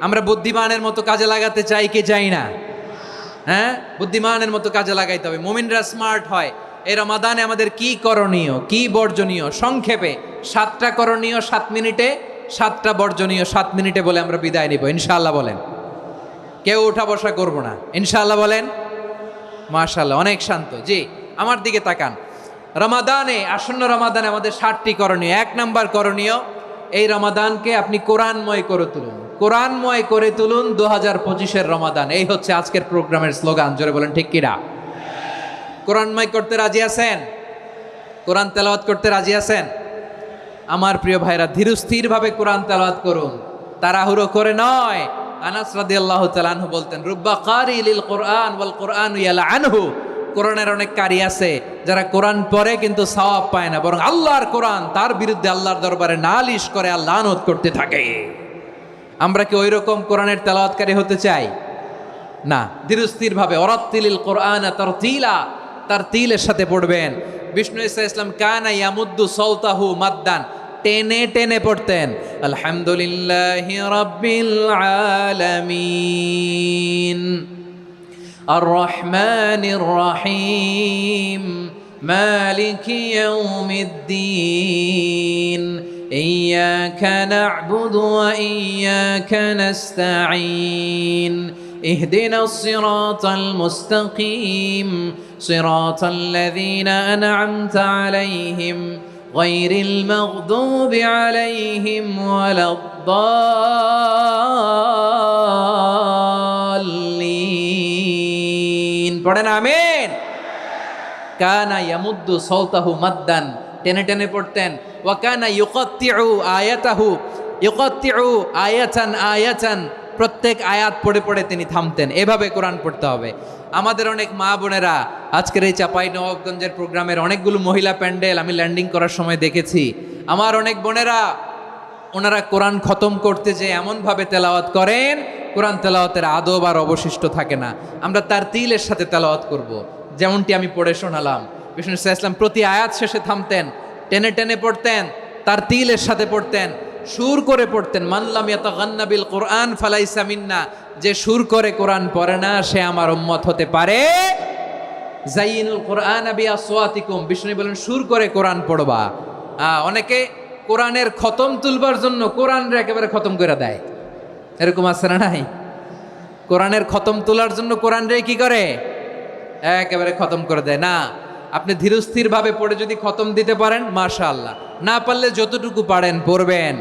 আমরা বুদ্ধিমানের মতো কাজে লাগাতে চাই কি চাই না? হ্যাঁ, বুদ্ধিমানের মতো কাজে লাগাইতে হবে। মুমিনরা স্মার্ট হয়। এই রমাদানে আমাদের কি করণীয়, কি বর্জনীয়? সংক্ষেপে 7টা করণীয় 7 মিনিটে, 7টা বর্জনীয় 7 মিনিটে বলে আমরা বিদায় নিব ইনশাআল্লাহ। বলেন, কেউ উঠা বসা করব না ইনশাআল্লাহ। বলেন মাশাআল্লাহ, অনেক শান্ত। জি, আমার দিকে তাকান। রমাদানে, আসন্ন রমাদানে আমাদের 7টি করণীয়। 1 নাম্বার করণীয়, এই রমাদানকে আপনি কোরআনময় করে তুলুন। কোরআনময় করে তুলুন 2025-এর রমাদান। এই হচ্ছে আজকের প্রোগ্রামের স্লোগান। জোরে বলেন ঠিক কিনা? কোরআনময় করতে রাজি আছেন? কোরআন তেলাওয়াত করতে রাজি আছেন? আমার প্রিয় ভাইরা, ধীরস্থিরভাবে কোরআন তেলাওয়াত করুন, তাড়াহুড়ো করে নয়। আনাস রাদিয়াল্লাহু তাআলা আনহু বলতেন, রুব্বা কারি লিল কোরআন ওয়াল কোরআন ইয়ালআনহু, কোরআনের অনেক কারি আছে যারা কোরআন পড়ে কিন্তু সওয়াব পায় না, বরং আল্লাহর কোরআন তার বিরুদ্ধে আল্লাহর দরবারে নালিশ করে আর লানত করতে থাকে। আমরা কি ওইরকম কোরআনের তেলাওয়াতকারী হতে চাই? না। ধীরস্থিরভাবে, ওয়ারাত্তিলিল কোরআন তারতিলা, তার তিলের সাথে পড়বেন। বিষ্ণু ঈসা ইসলাম কানা ইয়ামুদ্দু সাওতাহু মাদ্দান, টেনে টেনে পড়তেন। আলহামদুলিল্লাহি রাব্বিল আলামিন আর রহমানির রহিম মালিকি ইয়াউমিদ্দিন ইয়্যাকা না'বুদু ওয়া ইয়্যাকা নাস্তাঈন اهدنا الصراط المستقيم صراط الذين أنعمت عليهم غير المغضوب عليهم ولا الضالين পড়েন আমিন। কানা ইয়ামুদ্দু সাওতাহু মাদ্দান, টেনে টেনে পড়তেন। ওয়া কানা ইউকাত্তিউ আয়াতাহু, ইউকাত্তিউ আয়াতান আয়াতান, প্রত্যেক আয়াত পড়ে পড়ে তিনি থামতেন। এভাবে কোরআন পড়তে হবে। আমাদের অনেক মা বোনেরা, আজকের এই চাপাই নবাবগঞ্জের প্রোগ্রামের অনেকগুলো মহিলা প্যান্ডেল আমি ল্যান্ডিং করার সময় দেখেছি। আমার অনেক বোনেরা, ওনারা কোরআন খতম করতে যে এমনভাবে তেলাওয়াত করেন, কোরআন তেলাওয়াতের আদব আর অবশিষ্ট থাকে না। আমরা তার তিলের সাথে তেলাওয়াত করব, যেমনটি আমি পড়ে শোনালাম। বিষ্ণু ইসলাম প্রতি আয়াত শেষে থামতেন, টেনে টেনে পড়তেন, তার তিলের সাথে পড়তেন, সুর করে পড়তেন। মানলাম ইয়াতাগান্না বিল কোরআন ফালাইসা মিন্না, যে সুর করে কোরআন পড়ে না সে আমার উম্মত হতে পারে। জাইনুল কোরআন বিআসওয়াতিকুম, বিষ্ণু বলেন সুর করে কোরআন পড়বা। অনেকে কোরআনের খতম তুলবার জন্য কোরআনরে একেবারে খতম করে দেয়, এরকম আছে না নাই? কোরআনের খতম তোলার জন্য কোরআনরে কি করে? একেবারে খতম করে দেয়। না, আপনি ধীরস্থির ভাবে পড়ে যদি খতম দিতে পারেন মাশাআল্লাহ, না পারলে যতটুকু পারেন পড়বেন,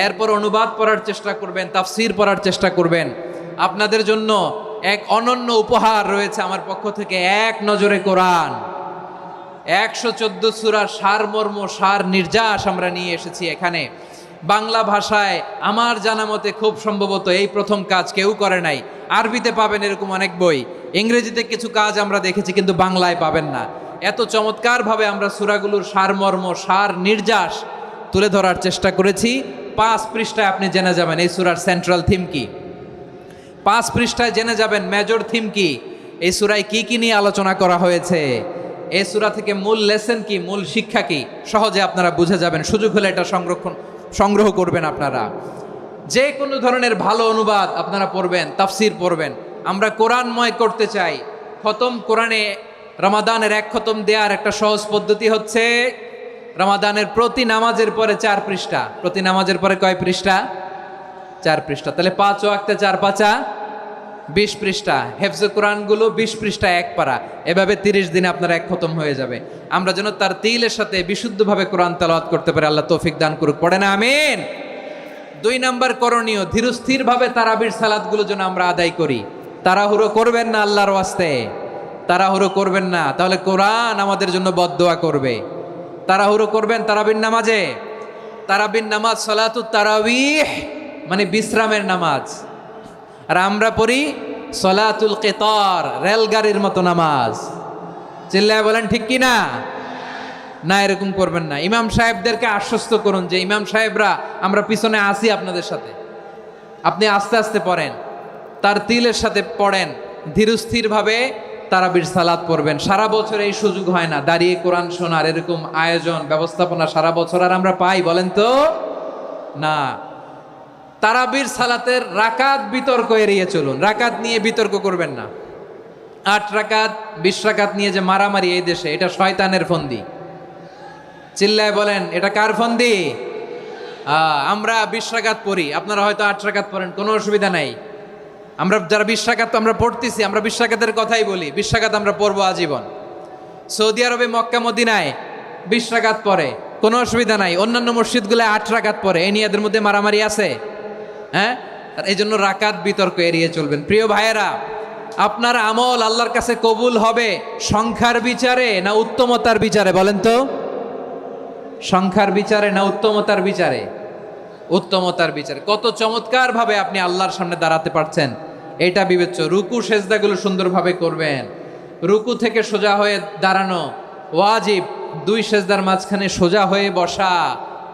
এরপর অনুবাদ পড়ার চেষ্টা করবেন, তাফসির পড়ার চেষ্টা করবেন। আপনাদের জন্য এক অনন্য উপহার রয়েছে আমার পক্ষ থেকে, এক নজরে কোরআন 114 সূরার সারমর্ম, সার নির্যাস আমরা নিয়ে এসেছি এখানে বাংলা ভাষায়। আমার জানা মতে খুব সম্ভবত এই প্রথম কাজ কেউ করে নাই। আরবিতে পাবেন এরকম অনেক বই, ইংরেজিতে কিছু কাজ আমরা দেখেছি, কিন্তু বাংলায় পাবেন না। এত চমৎকারভাবে আমরা সূরাগুলোর সারমর্ম, সার নির্যাস তুলে ধরার চেষ্টা করেছি। 5 পৃষ্ঠায় আপনি জেনে যাবেন এই সূরার সেন্ট্রাল থিম কি, 5 পৃষ্ঠায় জেনে যাবেন মেজর থিম কি, এই সূরায় কি কি নিয়ে আলোচনা করা হয়েছে, এই সূরা থেকে মূল লেসন কি, মূল শিক্ষা কি, সহজে আপনারা বুঝে যাবেন। সুযোগ হলে এটা সংগ্রহ করবেন আপনারা। যে কোনো ধরনের ভালো অনুবাদ আপনারা পড়বেন, তাফসির পড়বেন। আমরা কোরআনময় করতে চাই। খতম কোরআনে রমাদানের 1 খতম দেওয়ার একটা সহজ পদ্ধতি হচ্ছে রমাদানের প্রতি নামাজের পরে 4 পৃষ্ঠা, প্রতি নামাজের পরে কয় পৃষ্ঠা? 4 পৃষ্ঠা। তাহলে 5 ওয়াক্তে 4 পাঁচা 20 পৃষ্ঠা। হেফজে কোরআনগুলো 20 পৃষ্ঠা 1 পারা, এভাবে 30 দিনে আপনার 1 খতম হয়ে যাবে। আমরা যেন তার তিলের সাথে বিশুদ্ধভাবে কোরআন তেলাওয়াত করতে পারি, আল্লাহ তৌফিক দান করুক। পড়ে না আমিন। 2 নাম্বার করণীয়, ধীরস্থিরভাবে তারাবির সালাতগুলো যেন আমরা আদায় করি। তাড়াহুড়ো করবেন না আল্লাহর ওয়াস্তে, তাড়াহুড়ো করবেন না, তাহলে কোরআন আমাদের জন্য বদদোয়া করবে। তাড়াহুড়ো করবেন তারাবির নামাজে। তারাবির নামাজ সালাতুত তারাবিহ মানে বিশ্রামের নামাজ, আর আমরা পড়ি সলাতুল কিতার, রেলগাড়ির মতো নামাজ। চিল্লায় বলেন ঠিক কি না? না, এরকম করবেন না। ইমাম সাহেবদেরকে আশ্বস্ত করুন যে ইমাম সাহেবরা আমরা পিছনে আসি আপনাদের সাথে, আপনি আস্তে আস্তে পড়েন, তার তিলের সাথে পড়েন, ধীরস্থিরভাবে তারাবির সালাত পড়বেন। সারা বছর এই সুযোগ হয় না দাঁড়িয়ে কোরআন শোনার, এরকম আয়োজন ব্যবস্থাপনা সারা বছর আর আমরা পাই বলেন তো? না। তারাবির সালাতের রাকাত বিতর্ক এড়িয়ে চলুন, রাকাত নিয়ে বিতর্ক করবেন না। 8 রাকাত 20 রাকাত নিয়ে যে মারামারি এই দেশে, এটা শয়তানের ফন্দি। চিল্লায় বলেন এটা কার ফন্দি? আমরা 20 রাকাত পড়ি, আপনারা হয়তো 8 রাকাত পড়েন, কোনো অসুবিধা নাই। আমরা যারা 20 রাকাত আমরা পড়তেছি, আমরা 20 রাকাতের কথাই বলি, 20 রাকাত আমরা পড়বো আজীবন। সৌদি আরবে মক্কা মদিনায় 20 রাকাত পড়ে, কোনো অসুবিধা নাই। অন্যান্য মসজিদগুলোয় 8 রাকাত পড়ে, এই নিয়ে এদের মধ্যে মারামারি আছে? হ্যাঁ, এই জন্য রাকাত বিতর্ক এড়িয়ে চলবেন। প্রিয় ভাইয়েরা, আপনার আমল আল্লাহর কাছে কবুল হবে সংখ্যার বিচারে না উত্তমতার বিচারে বলেন তো? সংখ্যার বিচারে না উত্তমতার বিচারে? উত্তমতার বিচারে। কত চমৎকার ভাবে আপনি আল্লাহর সামনে দাঁড়াতে পারছেন এটা বিবেচ্য। রুকু সেজদাগুলো সুন্দরভাবে করবেন, রুকু থেকে সোজা হয়ে দাঁড়ানো ওয়াজিব, 2 সেজদার মাঝখানে সোজা হয়ে বসা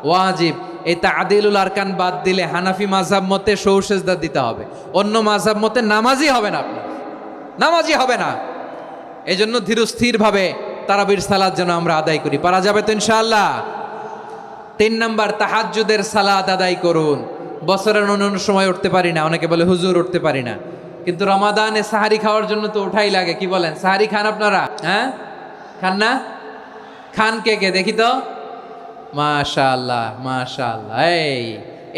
ওয়াজিব। এই তাদিলুল আরকান বাদ দিলে হানাফি মাযহাব মতে সৌ সেজদা দিতে হবে, অন্য মাযহাব মতে নামাজই হবে না, আপনার নামাজই হবে না। এই জন্য ধীরস্থিরভাবে তারাবির সালাত যেন আমরা আদায় করি। পারা যাবে তো ইনশাআল্লাহ? 3 নাম্বার, তাহাজ্জুদের সালাত আদায় করুন। বছরের অন্য সময় উঠতে পারি না, অনেকে বলে হুজুর উঠতে পারি না, কিন্তু রমাদানে সাহারি খাওয়ার জন্য তো ওঠাই লাগে। কি বলেন, সাহারি খান আপনারা? হ্যাঁ, খান না? খান কে কে দেখি তো? মাশাআল্লাহ মাশাআল্লাহ।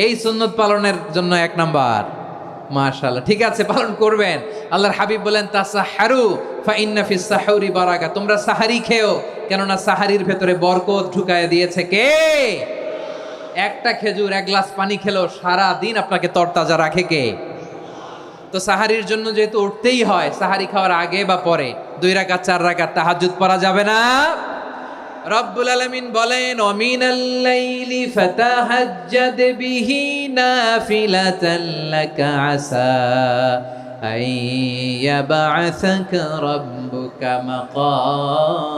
এই সুন্নত পালনের জন্য 1 নাম্বার। মাশাআল্লাহ, ঠিক আছে, পালন করবেন। আল্লাহর হাবিব বলেন তাসাহারু ফা ইন্না ফিস সাহুরি বারাকা, তোমরা সাহারি খেও, কেননা সাহারির ভেতরে বরকত ঢুকায় দিয়েছে কে? একটা খেজুর 1 গ্লাস পানি খেলেও সারা দিন আপনাকে তরতাজা রাখে কে? তো সাহারির জন্য যেহেতু উঠতেই হয়, সাহারি খাওয়ার আগে বা পরে 2 রাকাত 4 রাকাত তাহাজ্জুদ পড়া যাবে না? রব্বুল আলামিন বলেন ওয়ামিনাল লাইলি ফাতাহাজ্জাদ বিহি নাফিলাতান লাকা আসা আইয়াবআসাকা রাব্বুকা মাকামান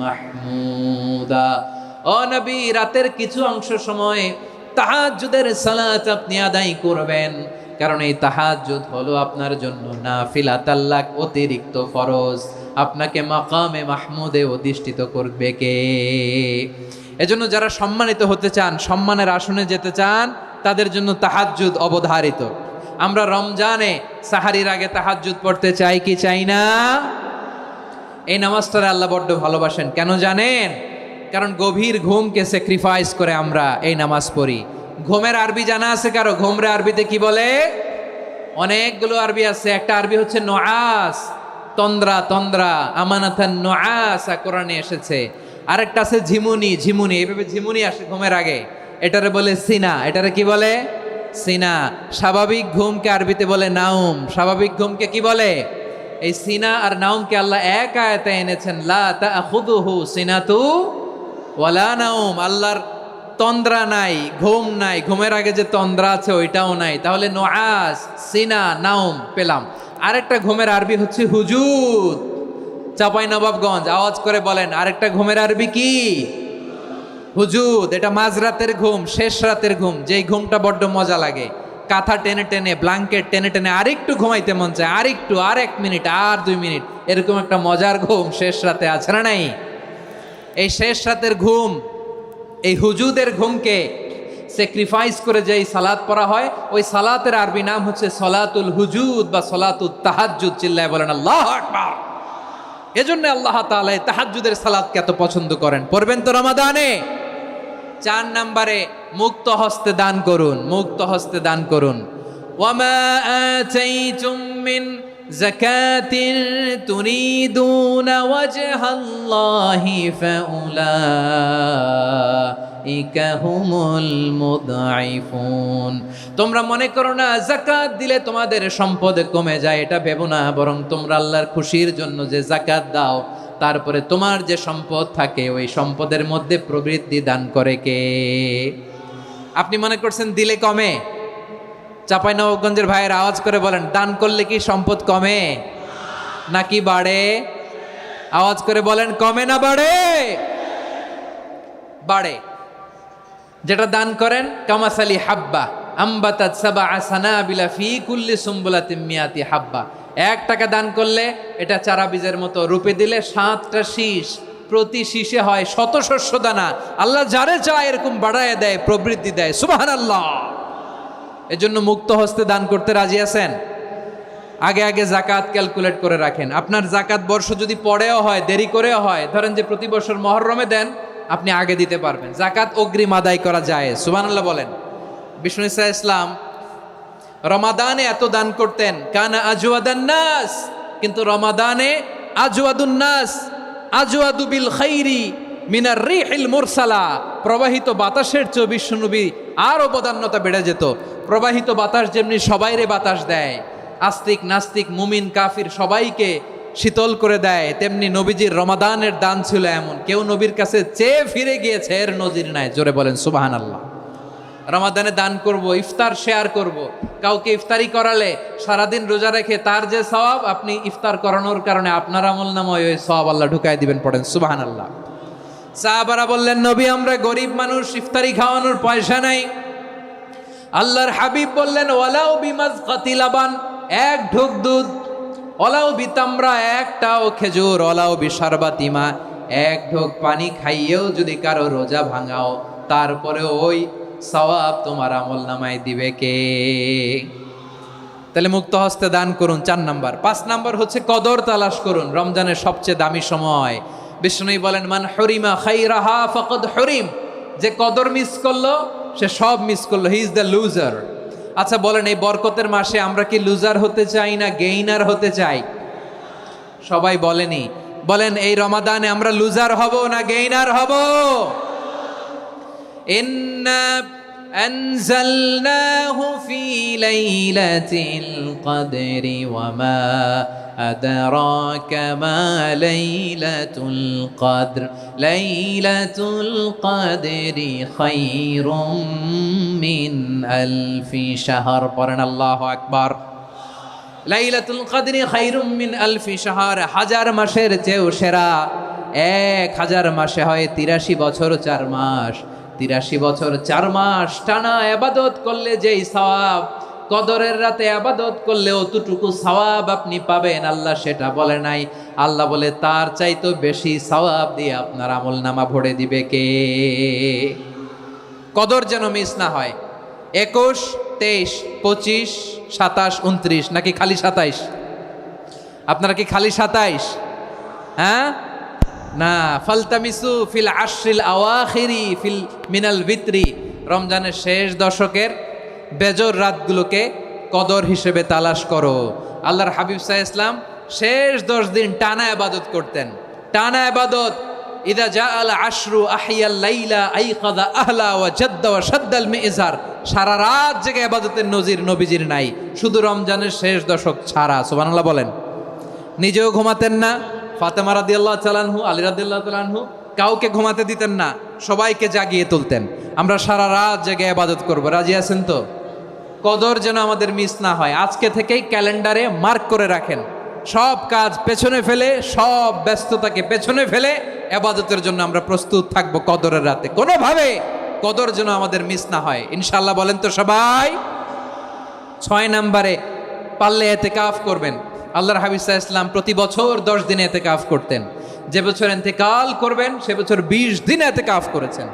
মাহমুদা। ও নবী, রাতের কিছু অংশ সময় তাহাজ্জুদের সালাত আপনি আদায় করবেন, কারণ এই তাহাজ্জুদ হলো আপনার জন্য নাফিলাতাল লাক, অতিরিক্ত ফরজ। আপনাকে মাকামে মাহমুদে অধিষ্ঠিত করবে কে? এজন্য যারা সম্মানিত হতে চান, সম্মানের আসনে যেতে চান, তাদের জন্য তাহাজ্জুদ অবধারিত। আমরা রমজানে সাহারির আগে তাহাজ্জুদ পড়তে চাই কি চাই না? এই নামাজটারে আল্লাহ বড্ড ভালোবাসেন। কেন জানেন? কারণ গভীর ঘুমকে স্যাক্রিফাইস করে আমরা এই নামাজ পড়ি। ঘুমের আরবি জানা আছে কারো? ঘুমরে আরবিতে কি বলে? অনেকগুলো আরবি আছে। একটা আরবি হচ্ছে নুআস, তন্দ্রা, তন্দ্রা, আমানাতান নুআস কোরআনে এসেছে। আরেকটা আছে ঝিমুনি, ঝিমুনি, এইভাবে ঝিমুনি আসে ঘুমের আগে, এটারে বলে সিনা। এটারে কি বলে? সিনা। স্বাভাবিক ঘুমকে আরবিতে বলে নাউম। স্বাভাবিক ঘুমকে কি বলে? এই সিনা আর নাউমকে আল্লাহ এক আয়াতে এনেছেন, লা তাখুযুহু সিনাতু ওয়ালা নাউম। আল্লাহর তন্দ্রা নাই, ঘুম নাই। ঘুমের আগে যে তন্দ্রা আছে ওইটাও নাই। তাহলে নুআস, সিনা, নাউম পেলাম। আরেকটা ঘুমের আরবি হচ্ছে হুজুদ। চাঁপাইনবাবগঞ্জ আওয়াজ করে বলেন, আরেকটা ঘুমের আরবি কি? হুজুদ। এটা মাঝরাতের ঘুম, শেষ রাতের ঘুম, যেই ঘুমটা বড্ড মজা লাগে। কাঁথা টেনে টেনে, ব্ল্যাঙ্কেট টেনে টেনে আরেকটু ঘুমাইতে মন চায়, আরেকটু, আর 1 মিনিট, আর 2 মিনিট, এরকম একটা মজার ঘুম শেষ রাতে আছে না নাই? এই শেষ রাতের ঘুম, এই হুজুদের ঘুমকে স্যাক্রিফাইস করে যেই সালাত পড়া হয়, ওই সালাতের আরবি নাম হচ্ছে সলাতুল হুজুদ বা সলাতুত তাহাজ্জুদ। চিল্লায় বলেন আল্লাহু আকবার। এজন্য আল্লাহ তাআলা তাহাজ্জুদের সালাতকে এত পছন্দ করেন। পড়বেন তো রমাদানে। 4 নম্বরে মুক্ত হস্তে দান করুন, মুক্ত হস্তে দান করুন। ওয়ামা আতাইতুম মিন যাকাতিন তুরিদুনা ওয়াজহাল্লাহি ফাউলাইকা হুমুল মুদঈফুন। তোমরা মনে করো না যাকাত দিলে তোমাদের সম্পদ কমে যায়, এটা ভেবো না। বরং তোমরা আল্লাহর খুশির জন্য যে যাকাত দাও, তারপরে তোমার যে সম্পদ থাকে ওই সম্পদের মধ্যে প্রবৃদ্ধি দান করে কে? আপনি মনে করছেন দিলে কমে? চাঁপাইনবাবগঞ্জের ভাইয়ের আওয়াজ করে বলেন, দান করলে কি সম্পদ কমে নাকি বাড়ে? আওয়াজ করে বলেন, কমে না বাড়ে? বাড়ে। যেটা দান করেন, কামাসালি হাব্বা আম্বাতাত সাবআ সানাবিলা ফি কুল্লি সুম্বুলাতিন মিয়াতি হাব্বা। 1 টাকা দান করলে এটা চারা বীজের মতো, রূপে দিলে 7টা শীষ, প্রতি শীষে হয় 100 শস্য দানা। আল্লাহ যারে চায় এরকম বাড়ায় দেয়, প্রবৃদ্ধি দেয়। সুবহানাল্লাহ। এজন্য মুক্ত হস্তে দান করতে রাজি আছেন? আগে আগে জাকাত ক্যালকুলেট করে রাখেন। আপনার জাকাত বর্ষ যদি পরেও হয়, দেরি করেও হয়, ধরেন যে প্রতি বছর মুহররমে দেন, আপনি আগে দিতে পারবেন। জাকাত অগ্রিম আদায় করা যায়। সুবহানাল্লাহ বলেন। বিষ্ণু ইসা ইসলাম রমাদানে এত দান করতেন, কানা আজওয়াদান নাস, কিন্তু রমাদানে আজওয়াদুন নাস আজওয়াদু বিল খাইরি মিনার রিহিল মুরসালা। প্রবাহিত বাতাসের চেয়ে বিশ্বনবী আর অবদান্যতা বেড়ে যেত। প্রবাহিত বাতাস যেমনি সবাইরে বাতাস দেয়, আস্তিক নাস্তিক মুমিন কাফির সবাইকে শীতল করে দেয়, তেমনি নবীজির রমাদানের দান ছিল এমন, কেউ নবীর কাছে চেয়ে ফিরে গিয়েছে এর নজির নাই। জোরে বলেন সুবহানাল্লাহ। রমাদানে দান করব, ইফতার শেয়ার করব। কাউকে ইফতারি করালে সারাদিন রোজা রেখে তার যে সওয়াব, আপনি ইফতার করানোর কারণে আপনার আমলনামায় ওই সওয়াব আল্লাহ ঢুকায় দিবেন। পড়েন সুবহানাল্লাহ। সাহাবারা বললেন, নবী আমরা গরিব মানুষ, ইফতারি খাওয়ানোর পয়সা নাই। আল্লাহর হাবিব বললেন, ওয়ালাউ বিমাজকাতি লাবান, 1 ঢোক দুধ, ওয়ালাউ বিতামরা, 1টাও খেজুর, ওয়ালাউ বিশারবাতিমা, 1 ঢোক পানি খাইয়েও যদি কারো রোজা ভাঙাও, তারপরে ওই সওয়াব তোমার আমলনামায় দিবে কে? তাহলে মুক্ত হস্তে দান করুন, 4 নাম্বার। 5 নাম্বার হচ্ছে কদর তালাশ করুন। রমজানের সবচেয়ে দামি সময়। বিষ্ণু বলেন, মান হুরিমা খাইরাহা ফাকাদ হুরিম। যে কদর মিস করলো সে সব মিস করলো, হি ইজ দ্য লুজার। আচ্ছা বলেন, এই বরকতের মাসে আমরা কি লুজার হতে চাই না গেইনার হতে চাই? সবাই বলেনি। বলেন, এই রমাদানে আমরা লুজার হব না গেইনার হব? ইন্না আনজালনাহু ফি লাইলাতিল কদরি ওয়া মা আদরাকা মা লাইলাতুল কদর লাইলাতুল কদরি খায়রুম মিন আলফি শাহর। পড়েন আল্লাহু আকবার। লাইলাতুল কদরি খায়রুম মিন আলফি শাহর, 1000 মাসের চেয়েও সেরা। 1000 মাসে হয় 83 বছর 4 মাস। 83 বছর 4 মাস টানা ইবাদত করলে যেই সওয়াব, কদরের রাতে আবাদত করলে অতটুকু সওয়াব আপনি পাবেন, আল্লাহ সেটা বলে নাই। আল্লাহ বলে তার চাইতে বেশি সওয়াব দিয়ে আপনার আমলনামা ভরে দিবে কে? কদর যেন মিস না হয়। 21, 23, 25, 27, 29 নাকি খালি 27? আপনারা কি খালি 27? হ্যাঁ না, ফালতামিসু ফিল আশরিল আওয়াখিরি ফিল মিনাল ভিতরি, রমজানের শেষ দশকের বেজর রাতগুলোকে কদর হিসেবে তালাশ করো। আল্লাহর হাবিব সাল্লাল্লাহু আলাইহি ওয়াসাল্লাম শেষ 10 দিন টানা ইবাদত করতেন, টানা ইবাদত। ইদা জাআল আশরু আহিয়াল লাইলা আইকাদা আহলা ওয়া জাদ্দা ওয়া শাদ্দাল মিজার, সারা রাত জেগে ইবাদতের নজির নবীজির নাই, শুধু রমজানের শেষ দশক ছাড়া। সুবহানাল্লাহ বলেন। নিজেও ঘুমাতেন না, ফাতেমা রাদিয়াল্লাহু তাআলা আনহু, আলী রাদিয়াল্লাহু তাআলা আনহু কাউকে ঘুমাতে দিতেন না, সবাইকে জাগিয়ে তুলতেন। আমরা সারা রাত জেগে ইবাদত করব, রাজি আছেন তো? কদর যেন আমাদের মিস না হয়। আজকে থেকেই ক্যালেন্ডারে মার্ক করে রাখেন, সব কাজ পেছনে ফেলে, সব ব্যস্ততাকে পেছনে ফেলে ইবাদতের জন্য আমরা প্রস্তুত থাকবো কদরের রাতে। কোনোভাবে কদর যেন আমাদের মিস না হয়, ইনশাআল্লাহ। বলেন তো সবাই? 6 নম্বরে পারলে ইতিকাফ করবেন। আল্লাহর হাবিব সাল্লাল্লাহু আলাইহি ওয়াসাল্লাম প্রতি বছর 10 দিন ইতিকাফ করতেন। যে বছর ইন্তেকাল করবেন সে বছর 20 দিন ইতিকাফ করেছেন।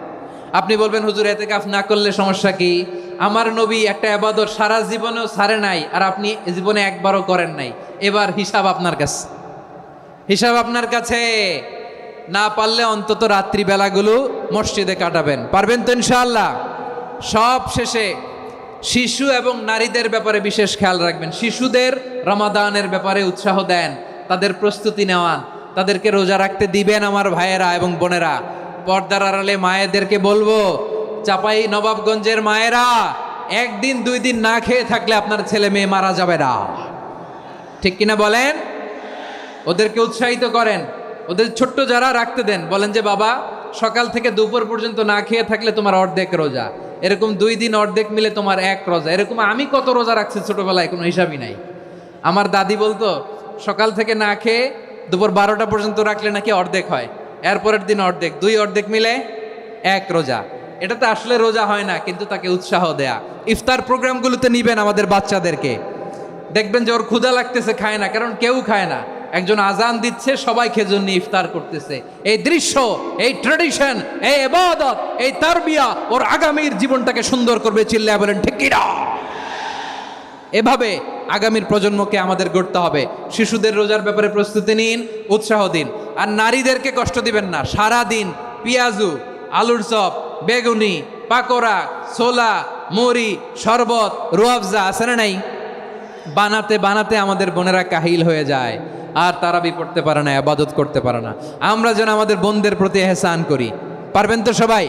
আপনি বলবেন হুজুর ইতিকাফ না করলে সমস্যা কি? আমার নবী একটা ইবাদত সারা জীবনেও ছাড়ে নাই, আর আপনি জীবনে একবারও করেন নাই। এবার হিসাব আপনার কাছে, হিসাব আপনার কাছে। না পারলে অন্তত রাত্রি বেলাগুলো মসজিদে কাটাবেন, পারবেন তো ইনশাআল্লাহ? সব শেষে শিশু এবং নারীদের ব্যাপারে বিশেষ খেয়াল রাখবেন। শিশুদের রমাদানের ব্যাপারে উৎসাহ দেন, তাদের প্রস্তুতি নেওয়ান, তাদেরকে রোজা রাখতে দিবেন। আমার ভাইয়েরা এবং বোনেরা, পর্দার আড়ালে মায়েদেরকে বলবো, চাপাই নবাবগঞ্জের মায়েরা, 1 দিন 2 দিন না খেয়ে থাকলে আপনার ছেলে মেয়ে মারা যাবে না, ঠিক কিনা বলেন? ওদেরকে উৎসাহিত করেন, ওদের ছোট্ট যারা রাখতে দেন, বলেন যে বাবা সকাল থেকে দুপুর পর্যন্ত না খেয়ে থাকলে তোমার অর্ধেক রোজা, এরকম 2 দিন অর্ধেক মিলে তোমার 1 রোজা। এরকম আমি কত রোজা রাখছি ছোটবেলায়, কোনো হিসাবই নাই। আমার দাদি বলতো সকাল থেকে না খেয়ে দুপুর 12টা পর্যন্ত রাখলে নাকি অর্ধেক হয়, এরপরের দিন অর্ধেক, 2 অর্ধেক মিলে 1 রোজা। এটা তো আসলে রোজা হয় না, কিন্তু তাকে উৎসাহ দেয়া। ইফতার প্রোগ্রামগুলোতে নিবেন আমাদের বাচ্চাদেরকে, দেখবেন যে ওর ক্ষুধা লাগতেছে, খায় না, কারণ কেউ খায় না। একজন আজান দিচ্ছে, সবাই খেজুর নিয়ে ইফতার করতেছে। এই দৃশ্য, এই ট্রেডিশন, এই ইবাদত, এই তারবিয়া ওর আগামীর জীবনটাকে সুন্দর করবে। চিল্লায় বলেন ঠিক কি না? এভাবে আগামীর প্রজন্মকে আমাদের গড়তে হবে। শিশুদের রোজার ব্যাপারে প্রস্তুতি নিন, উৎসাহ দিন। আর নারীদেরকে কষ্ট দিবেন না। সারা দিন পেঁয়াজু, আলুর চপ, বেগুনি, পাকোড়া, ছোলা, মুড়ি, শরবত, রুয়াবজা আছে না নাই, বানাতে বানাতে আমাদের বোনেরা কাহিল হয়ে যায়, আর তারাবি পড়তে পারে না, ইবাদত করতে পারে না। আমরা যেন আমাদের বোনদের প্রতি এহসান করি, পারবেন তো সবাই?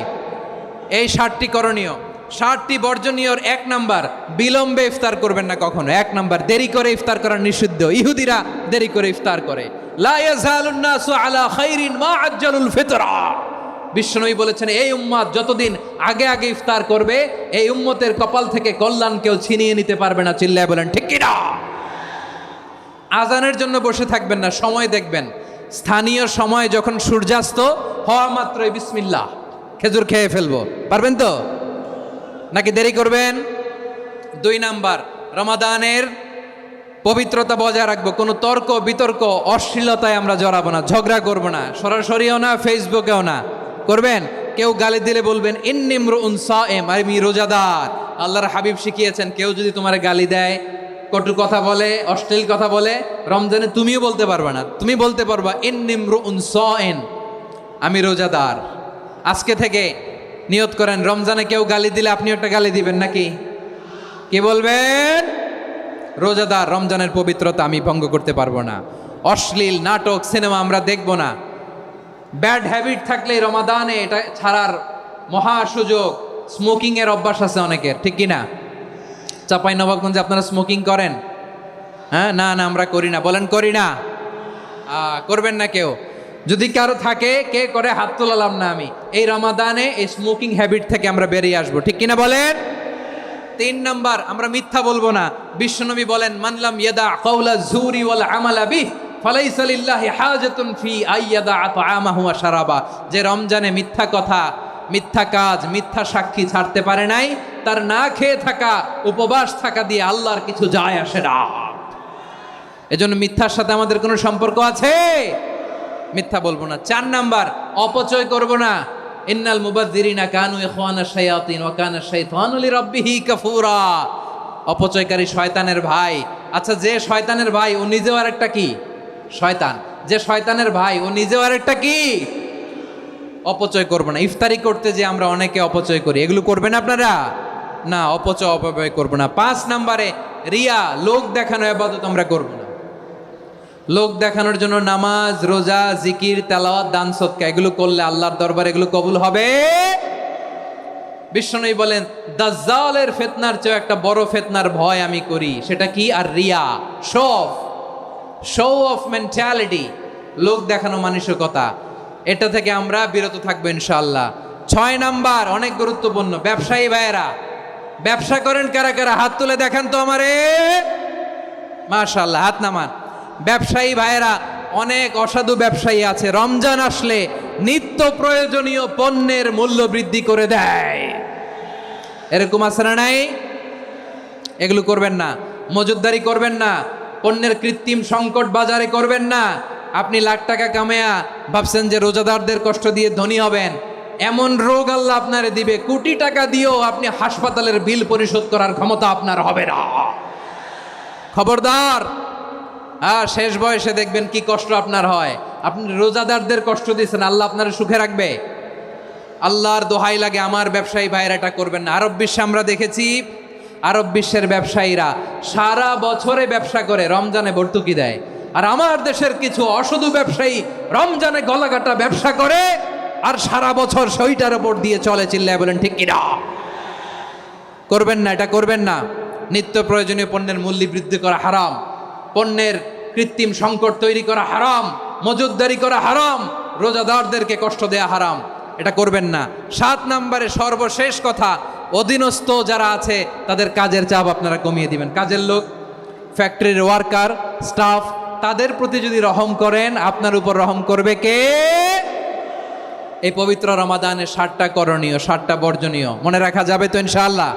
এই 7টি করণীয়, 7টি বর্জনীয়র 1 নাম্বার, বিলম্বে ইফতার করবেন না কখনো। 1 নাম্বার, দেরি করে ইফতার করা নিষিদ্ধ। ইহুদিরা দেরি করে ইফতার করে। লা ইয়াজালুন নাসু আলা খাইরিন মা আজ্জালুল ফিতরা। বিশ্বনবী বলেছেন, এই উম্মত যতদিন আগে আগে ইফতার করবে, এই উম্মতের কপাল থেকে কল্যাণ কেউ ছিনিয়ে নিতে পারবে না। চিল্লায় বলেন ঠিক কি না? আজানের জন্য বসে থাকবেন না, সময় দেখবেন। স্থানীয় সময় যখন সূর্যাস্ত হওয়া মাত্রই বিসমিল্লাহ, খেজুর খেয়ে ফেলবো, পারবেন তো? নাকি দেরি করবেন? 2 নাম্বার, রমাদানের পবিত্রতা বজায় রাখবো। কোনো তর্ক বিতর্ক অশ্লীলতায় আমরা জড়াবো না, ঝগড়া করবো না, সরাসরিও না, ফেসবুকেও না। করবেন? কেউ গালি দিলে বলবেন ইন্নিমরুউন সায়েম, আমি রোজাদার। আল্লাহর হাবিব শিখিয়েছেন, কেউ যদি তোমার গালি দেয়, কটু কথা বলে, অশ্লীল কথা বলে, রমজানে তুমিও বলতে পারবে না। তুমি বলতে পারবা ইন্নিমরুউন সায়েম, আমি রোজাদার। আজকে থেকে নিয়ত করেন, রমজানে কেউ গালি দিলে আপনি একটা গালি দিবেন নাকি? কি বলবেন? রোজাদার, রমজানের পবিত্রতা আমি ভঙ্গ করতে পারবো না। অশ্লীল নাটক, সিনেমা আমরা দেখবো না। ব্যাড হ্যাবিট থাকলে রমাদানে এটা ছাড়ার মহা সুযোগ। স্মোকিং এর অভ্যাস আছে অনেকের, ঠিক কি না? চাপাই নবাবগঞ্জে আপনারা স্মোকিং করেন? হ্যাঁ, না না আমরা করি না। বলেন করি না? করবেন না কেউ? যদি কারো থাকে, কে করে হাত তোলালাম না আমি। এই রমাদানে এই স্মোকিং হ্যাবিট থেকে আমরা বেরিয়ে আসবো, ঠিক কিনা বলেন? 3 নাম্বার, আমরা মিথ্যা বলবো না। বিশ্বনবী বলেন, মানলাম ইয়াদা কাওলা যুরি ওয়াল আমালা বিহি ফালাইসা লিল্লাহি হাজাতুন ফি আইয়াদা তাআমাহু ওয়া শারাবা। যে রমজানে মিথ্যা কথা, মিথ্যা কাজ, মিথ্যা সাক্ষী ছাড়তে পারে নাই, তার না খেয়ে থাকা উপবাস থাকা দিয়ে আল্লাহর কিছু যায় আসে না। এজন্য মিথ্যার সাথে আমাদের কোনো সম্পর্ক আছে? মিথ্যা বলবো না। 4 নাম্বার, অপচয় করব না। ইন্নাল মুবাযযিরিনা কানু ইখওয়ানাশ শায়াতিন ওয়া কানা শাইতানু লিরাব্বিহি কাফুরা। অপচয়কারী শয়তানের ভাই। আচ্ছা, যে শয়তানের ভাই ও নিজেও আরেকটা কি? শয়তান। যে শয়তানের ভাই ও নিজেও আরেকটা কি? অপচয় করব না। ইফতারি করতে যে আমরা অনেকে অপচয় করি, এগুলো করবেন আপনারা? না, অপব্যয় করব না। 5 নাম্বারে রিয়া, লোক দেখানো ইবাদত আমরা করব না। লোক দেখানোর জন্য নামাজ, রোজা, জিকির, তেলাওয়াত, দান, সদকা এগুলো করলে আল্লাহর দরবারে এগুলো কবুল হবে? বিশ্বনবী বলেন, দাজ্জালের ফিতনার চেয়ে একটা বড় ফিতনার ভয় আমি করি, সেটা কি? আর রিয়া, শো অফ মেন্টালিটি, লোক দেখানো মানসিকতা। এটা থেকে আমরা বিরত থাকবো ইনশাআল্লাহ। 6 নাম্বার, অনেক গুরুত্বপূর্ণ। ব্যবসায়ী ভাইয়েরা, ব্যবসা করেন কারা কারা? হাত তুলে দেখান তো আমারে। মাশাআল্লাহ, হাত নামান। ব্যবসায়ী ভাইয়েরা, অনেক অসাধু ব্যবসায়ী আছে, রমজান আসলে নিত্য প্রয়োজনীয় পণ্যের মূল্য বৃদ্ধি করে দেয়। এরকম আছে না নাই? এগুলো করবেন না। মজুদদারি করবেন না। পণ্যের কৃত্রিম সংকট বাজারে করবেন না। আপনি লাখ টাকা কামায়া ভাবছেন যে রোজাদারদের কষ্ট দিয়ে ধনী হবেন, এমন রোগ আল্লাহ আপনারে দিবে, কোটি টাকা দিয়েও আপনি হাসপাতালের বিল পরিশোধ করার ক্ষমতা আপনার হবে না। খবরদার। শেষ বয়সে দেখবেন কি কষ্ট আপনার হয়। আপনি রোজাদারদের কষ্ট দিয়েছেন, আল্লাহ আপনার সুখে রাখবে? আল্লাহর দোহাই লাগে, আমার ব্যবসায়ী ভাইয়েরা এটা করবেন না। আরব বিশ্বে আমরা দেখেছি, আরব বিশ্বের ব্যবসায়ীরা সারা বছরে ব্যবসা করে, রমজানে ভর্তুকি দেয়। আর আমার দেশের কিছু অসাধু ব্যবসায়ী রমজানে গলাকাটা ব্যবসা করে আর সারা বছর সইটার ওপর দিয়ে চলে। চিল্লায় বলেন ঠিক কিনা? করবেন না, এটা করবেন না। নিত্য প্রয়োজনীয় পণ্যের মূল্য বৃদ্ধি করা হারাম, পণ্যের কৃত্রিম সংকট তৈরি করা হারাম, মজুদদারি করা হারাম, রোজাদারদেরকে কষ্ট দেয়া হারাম, এটা করবেন না। 7 নাম্বারে সর্বশেষ কথা, অধীনস্থ যারা আছে তাদের কাজের চাপ আপনারা কমিয়ে দিবেন। কাজের লোক, ফ্যাক্টরির ওয়ার্কার, স্টাফ, তাদের প্রতি যদি রহম করেন, আপনার উপর রহম করবে কে? এই পবিত্র রমাদানে 7টা করণীয়, 7টা বর্জনীয় মনে রাখা যাবে তো ইনশাআল্লাহ?